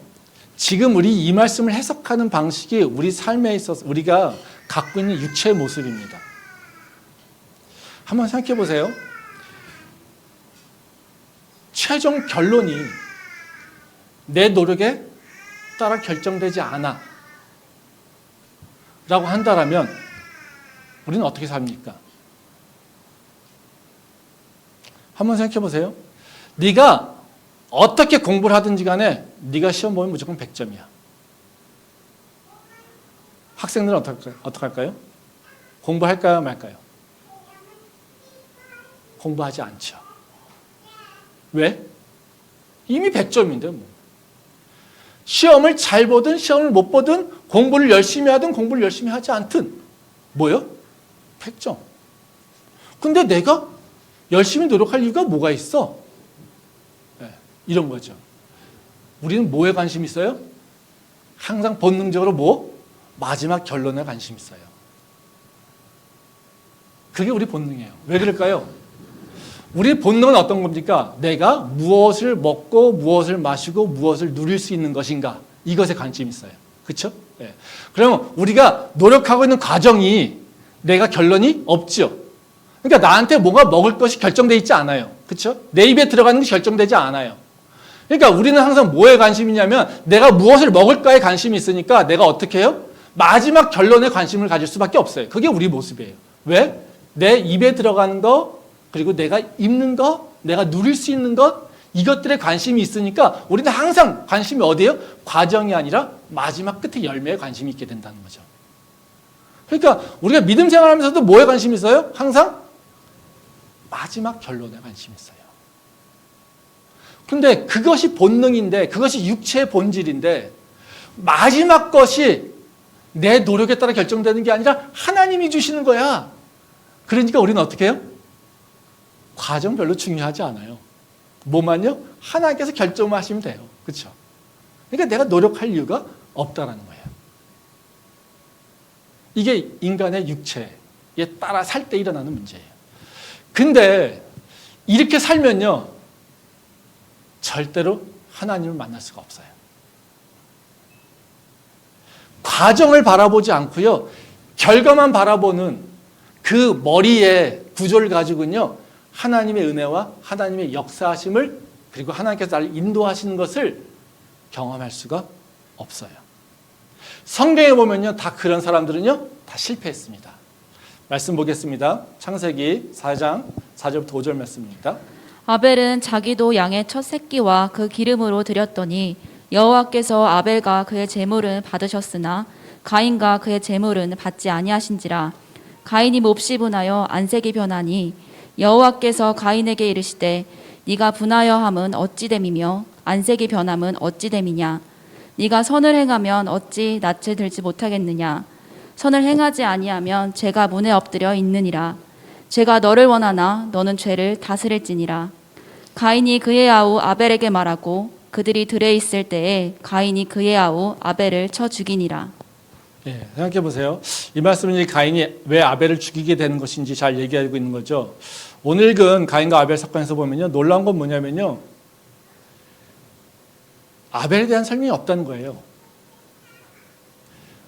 지금 우리 이 말씀을 해석하는 방식이 우리 삶에 있어서 우리가 갖고 있는 육체의 모습입니다. 한번 생각해 보세요. 최종 결론이 내 노력에 따라 결정되지 않아 라고 한다면 우리는 어떻게 삽니까? 한번 생각해 보세요. 네가 어떻게 공부를 하든지 간에 네가 시험 보면 무조건 100점이야. 학생들은 어떻게 할까요? 공부할까요? 말까요? 공부하지 않죠. 왜? 이미 100점인데 뭐. 시험을 잘 보든 시험을 못 보든 공부를 열심히 하든 공부를 열심히 하지 않든 뭐요? 100점. 근데 내가 열심히 노력할 이유가 뭐가 있어? 네, 이런 거죠. 우리는 뭐에 관심 있어요? 항상 본능적으로 뭐? 마지막 결론에 관심 있어요. 그게 우리 본능이에요. 왜 그럴까요? 우리 본능은 어떤 겁니까? 내가 무엇을 먹고 무엇을 마시고 무엇을 누릴 수 있는 것인가? 이것에 관심이 있어요. 그렇죠? 네. 그러면 우리가 노력하고 있는 과정이 내가 결론이 없죠. 그러니까 나한테 뭐가 먹을 것이 결정되어 있지 않아요. 그렇죠? 내 입에 들어가는 게 결정되지 않아요. 그러니까 우리는 항상 뭐에 관심이 있냐면 내가 무엇을 먹을까에 관심이 있으니까 내가 어떻게 해요? 마지막 결론에 관심을 가질 수밖에 없어요. 그게 우리 모습이에요. 왜? 내 입에 들어가는 거 그리고 내가 입는 것, 내가 누릴 수 있는 것 이것들에 관심이 있으니까 우리는 항상 관심이 어디예요? 과정이 아니라 마지막 끝에 열매에 관심이 있게 된다는 거죠. 그러니까 우리가 믿음 생활하면서도 뭐에 관심이 있어요? 항상 마지막 결론에 관심이 있어요. 근데 그것이 본능인데 그것이 육체의 본질인데 마지막 것이 내 노력에 따라 결정되는 게 아니라 하나님이 주시는 거야. 그러니까 우리는 어떻게 해요? 과정 별로 중요하지 않아요. 뭐만요? 하나님께서 결정하시면 돼요. 그렇죠? 그러니까 내가 노력할 이유가 없다라는 거예요. 이게 인간의 육체에 따라 살 때 일어나는 문제예요. 근데 이렇게 살면요. 절대로 하나님을 만날 수가 없어요. 과정을 바라보지 않고요. 결과만 바라보는 그 머리의 구조를 가지고는요. 하나님의 은혜와 하나님의 역사하심을 그리고 하나님께서 나를 인도하시는 것을 경험할 수가 없어요. 성경에 보면요. 다 그런 사람들은요. 다 실패했습니다. 말씀 보겠습니다. 창세기 4장 4절부터 5절 말씀입니다. 아벨은 자기도 양의 첫 새끼와 그 기름으로 드렸더니 여호와께서 아벨과 그의 제물은 받으셨으나 가인과 그의 제물은 받지 아니하신지라. 가인이 몹시 분하여 안색이 변하니 여호와께서 가인에게 이르시되 네가 분하여 함은 어찌 됨이며 안색이 변함은 어찌 됨이냐. 네가 선을 행하면 어찌 낯을 들지 못하겠느냐. 선을 행하지 아니하면 죄가 문에 엎드려 있느니라. 죄가 너를 원하나 너는 죄를 다스릴지니라. 가인이 그의 아우 아벨에게 말하고 그들이 들에 있을 때에 가인이 그의 아우 아벨을 쳐 죽이니라. 예, 생각해 보세요. 이 말씀은 이 가인이 왜 아벨을 죽이게 되는 것인지 잘 얘기하고 있는 거죠. 오늘 읽은 가인과 아벨 사건에서 보면요, 놀라운 건 뭐냐면요, 아벨에 대한 설명이 없다는 거예요.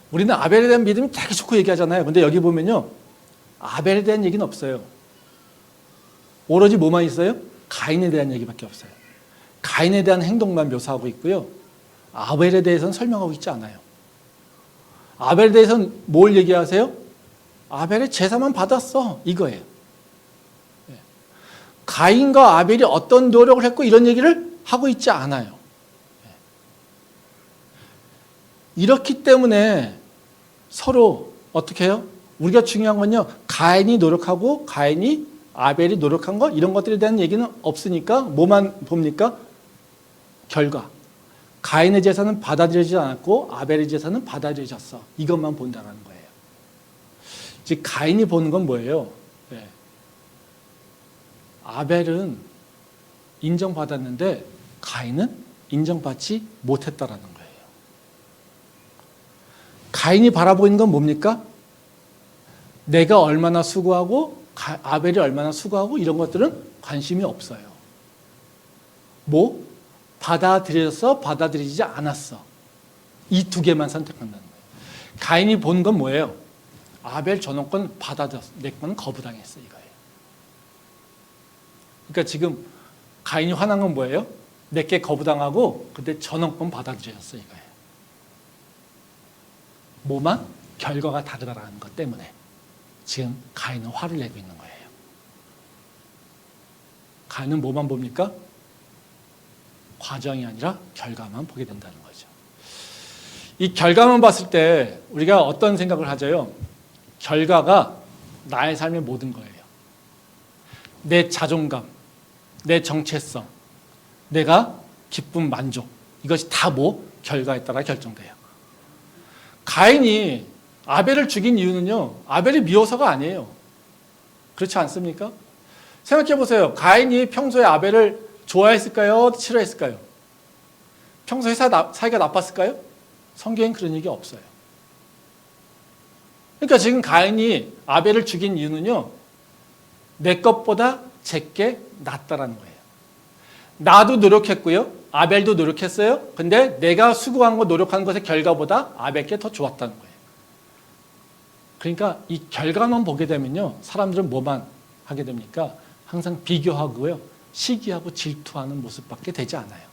우리는 아벨에 대한 믿음이 되게 좋고 얘기하잖아요. 근데 여기 보면요, 아벨에 대한 얘기는 없어요. 오로지 뭐만 있어요? 가인에 대한 얘기밖에 없어요. 가인에 대한 행동만 묘사하고 있고요, 아벨에 대해서는 설명하고 있지 않아요. 아벨에 대해서는 뭘 얘기하세요? 아벨의 제사만 받았어, 이거예요. 가인과 아벨이 어떤 노력을 했고 이런 얘기를 하고 있지 않아요. 이렇기 때문에 서로 어떻게 해요? 우리가 중요한 건요, 가인이 노력하고 가인이 아벨이 노력한 것, 이런 것들에 대한 얘기는 없으니까 뭐만 봅니까? 결과. 가인의 제사는 받아들여지지 않았고 아벨의 제사는 받아들여졌어. 이것만 본다는 거예요. 즉 가인이 보는 건 뭐예요? 네. 아벨은 인정받았는데 가인은 인정받지 못했다라는 거예요. 가인이 바라보는 건 뭡니까? 내가 얼마나 수고하고 아벨이 얼마나 수고하고 이런 것들은 관심이 없어요. 뭐? 받아들여서 받아들이지 않았어. 이 두 개만 선택한다는 거예요. 가인이 본 건 뭐예요? 아벨 저놈 건 받아들였어. 내 건 거부당했어, 이거예요. 그러니까 지금 가인이 화난 건 뭐예요? 내게 거부당하고 근데 저놈 건 받아들였어, 이거예요. 뭐만? 결과가 다르다라는 것 때문에 지금 가인은 화를 내고 있는 거예요. 가인은 뭐만 봅니까? 과정이 아니라 결과만 보게 된다는 거죠. 이 결과만 봤을 때 우리가 어떤 생각을 하죠요? 결과가 나의 삶의 모든 거예요. 내 자존감, 내 정체성, 내가 기쁨, 만족, 이것이 다 뭐? 결과에 따라 결정돼요. 가인이 아벨을 죽인 이유는요, 아벨이 미워서가 아니에요. 그렇지 않습니까? 생각해 보세요. 가인이 평소에 아벨을 좋아했을까요? 싫어했을까요? 평소에 사이가 나빴을까요? 성경엔 그런 얘기 없어요. 그러니까 지금 가인이 아벨을 죽인 이유는요, 내 것보다 제게 낫다라는 거예요. 나도 노력했고요, 아벨도 노력했어요. 근데 내가 수고한 거, 노력한 것의 결과보다 아벨께 더 좋았다는 거예요. 그러니까 이 결과만 보게 되면요, 사람들은 뭐만 하게 됩니까? 항상 비교하고요, 시기하고 질투하는 모습밖에 되지 않아요.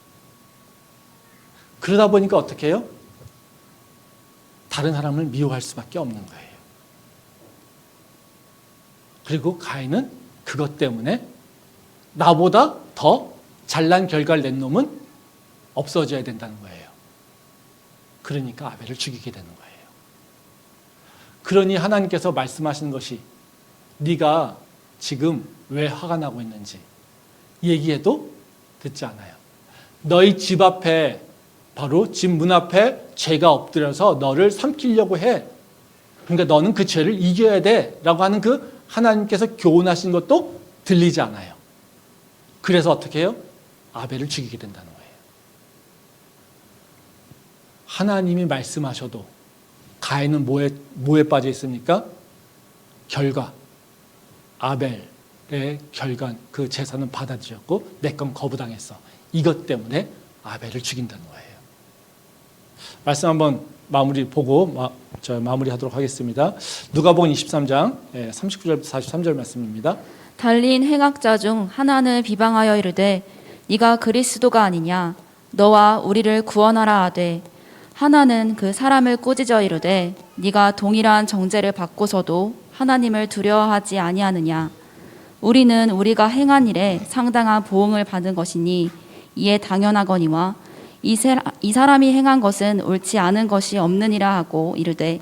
그러다 보니까 어떻게 해요? 다른 사람을 미워할 수밖에 없는 거예요. 그리고 가인은 그것 때문에 나보다 더 잘난 결과를 낸 놈은 없어져야 된다는 거예요. 그러니까 아벨을 죽이게 되는 거예요. 그러니 하나님께서 말씀하시는 것이 네가 지금 왜 화가 나고 있는지 얘기해도 듣지 않아요. 너희 집 앞에, 바로 집 문 앞에 죄가 엎드려서 너를 삼키려고 해. 그러니까 너는 그 죄를 이겨야 돼 라고 하는 그 하나님께서 교훈하신 것도 들리지 않아요. 그래서 어떻게 해요? 아벨을 죽이게 된다는 거예요. 하나님이 말씀하셔도 가인은 뭐에 빠져 있습니까? 결과. 아벨의 결과, 그 제사는 받아들였고 내 건 거부당했어. 이것 때문에 아벨을 죽인다는 거예요. 말씀 한번 마무리하도록 하겠습니다. 누가복음 23장 39절부터 43절 말씀입니다. 달린 행악자 중 하나는 비방하여 이르되 네가 그리스도가 아니냐 너와 우리를 구원하라 하되 하나는 그 사람을 꾸짖어 이르되 네가 동일한 정죄를 받고서도 하나님을 두려워하지 아니하느냐 우리는 우리가 행한 일에 상당한 보응을 받은 것이니 이에 당연하거니와 이 사람이 행한 것은 옳지 않은 것이 없느니라 하고 이르되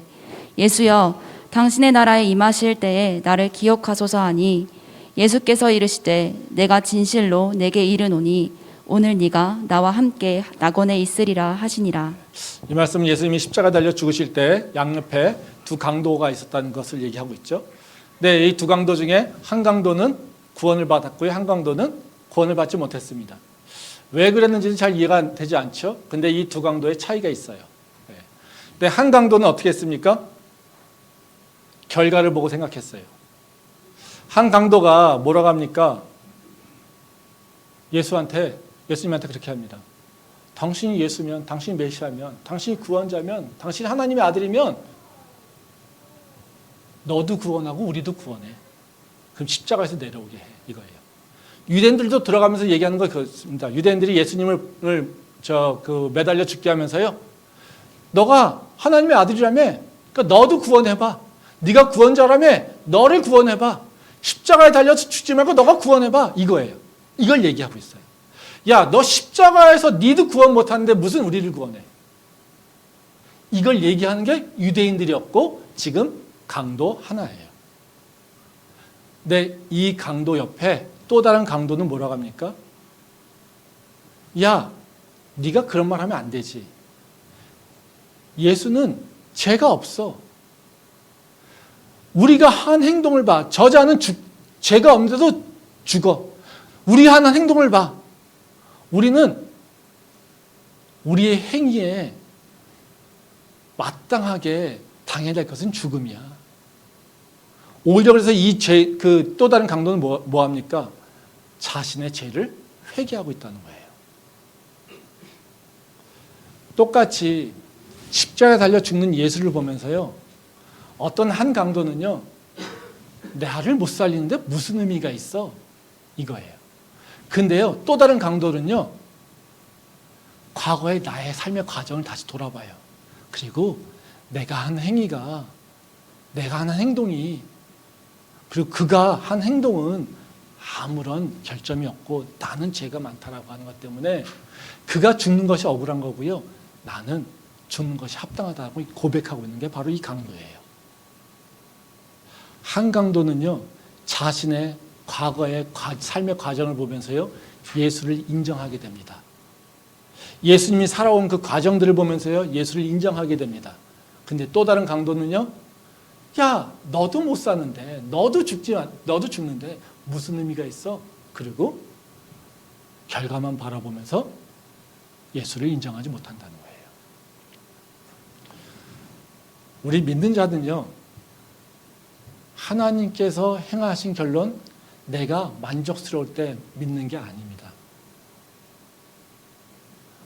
예수여 당신의 나라에 임하실 때에 나를 기억하소서 하니 예수께서 이르시되 내가 진실로 내게 이르노니 오늘 네가 나와 함께 낙원에 있으리라 하시니라. 이 말씀은 예수님이 십자가 달려 죽으실 때 양옆에 두 강도가 있었다는 것을 얘기하고 있죠. 네, 이 두 강도 중에 한 강도는 구원을 받았고요, 한 강도는 구원을 받지 못했습니다. 왜 그랬는지는 잘 이해가 되지 않죠. 근데 이 두 강도의 차이가 있어요. 네. 근데 한 강도는 어떻게 했습니까? 결과를 보고 생각했어요. 한 강도가 뭐라고 합니까? 예수님한테 그렇게 합니다. 당신이 예수면, 당신이 메시아면, 당신이 구원자면, 당신이 하나님의 아들이면 너도 구원하고 우리도 구원해. 그럼 십자가에서 내려오게 해. 이거예요. 유대인들도 들어가면서 얘기하는 거 그렇습니다. 유대인들이 예수님을 매달려 죽게 하면서요. 너가 하나님의 아들이라며, 그러니까 너도 구원해봐. 네가 구원자라며, 너를 구원해봐. 십자가에 달려서 죽지 말고 너가 구원해봐. 이거예요. 이걸 얘기하고 있어요. 야, 너 십자가에서 니도 구원 못하는데 무슨 우리를 구원해? 이걸 얘기하는 게 유대인들이었고 지금 강도 하나예요. 근데 이 강도 옆에 또 다른 강도는 뭐라고 합니까? 야, 네가 그런 말 하면 안 되지. 예수는 죄가 없어. 우리가 한 행동을 봐. 저자는 죄가 없는데도 죽어. 우리 하는 행동을 봐. 우리는 우리의 행위에 마땅하게 당해야 될 것은 죽음이야. 오히려 그래서 이 죄, 또 다른 강도는 뭐 합니까? 자신의 죄를 회개하고 있다는 거예요. 똑같이 십자가에 달려 죽는 예수를 보면서요. 어떤 한 강도는요. 나를 못 살리는데 무슨 의미가 있어? 이거예요. 근데요. 또 다른 강도는요. 과거의 나의 삶의 과정을 다시 돌아봐요. 그리고 내가 한 행위가, 내가 하는 행동이, 그리고 그가 한 행동은 아무런 결점이 없고 나는 죄가 많다라고 하는 것 때문에 그가 죽는 것이 억울한 거고요. 나는 죽는 것이 합당하다고 고백하고 있는 게 바로 이 강도예요. 한 강도는요. 자신의 과거의 삶의 과정을 보면서요. 예수를 인정하게 됩니다. 예수님이 살아온 그 과정들을 보면서요. 예수를 인정하게 됩니다. 근데 또 다른 강도는요. 야, 너도 못 사는데, 너도 죽는데 무슨 의미가 있어? 그리고 결과만 바라보면서 예수를 인정하지 못한다는 거예요. 우리 믿는 자는요. 하나님께서 행하신 결론, 내가 만족스러울 때 믿는 게 아닙니다.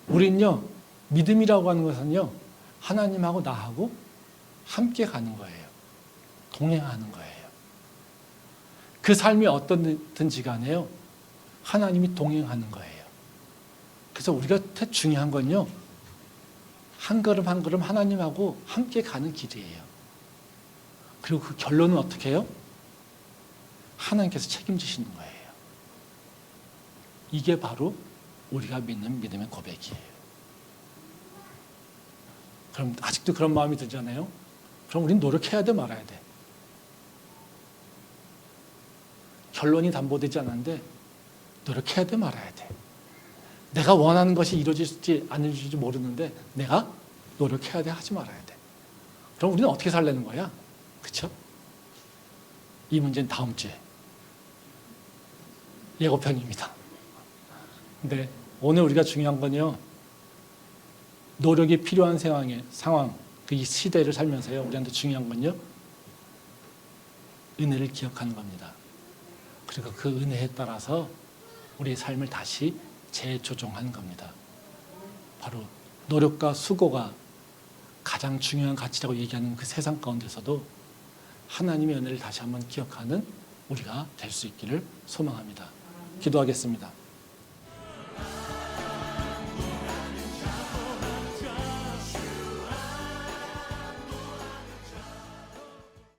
우린요, 믿음이라고 하는 것은요, 하나님하고 나하고 함께 가는 거예요. 동행하는 거예요. 그 삶이 어떻든지 간에요, 하나님이 동행하는 거예요. 그래서 우리가 중요한 건요, 한 걸음 한 걸음 하나님하고 함께 가는 길이에요. 그리고 그 결론은 어떻게 해요? 하나님께서 책임지시는 거예요. 이게 바로 우리가 믿는 믿음의 고백이에요. 그럼 아직도 그런 마음이 들잖아요. 그럼 우리는 노력해야 돼, 말아야 돼? 결론이 담보되지 않았는데 노력해야 돼, 말아야 돼? 내가 원하는 것이 이루어질지 안 이루어질지 모르는데 내가 노력해야 돼, 하지 말아야 돼? 그럼 우리는 어떻게 살려는 거야? 그렇죠? 이 문제는 다음 주에 예고편입니다. 근데 오늘 우리가 중요한 건요. 노력이 필요한 상황, 이 시대를 살면서요. 우리한테 중요한 건요. 은혜를 기억하는 겁니다. 그리고 그 은혜에 따라서 우리의 삶을 다시 재조정하는 겁니다. 바로 노력과 수고가 가장 중요한 가치라고 얘기하는 그 세상 가운데서도 하나님의 은혜를 다시 한번 기억하는 우리가 될 수 있기를 소망합니다. 기도하겠습니다.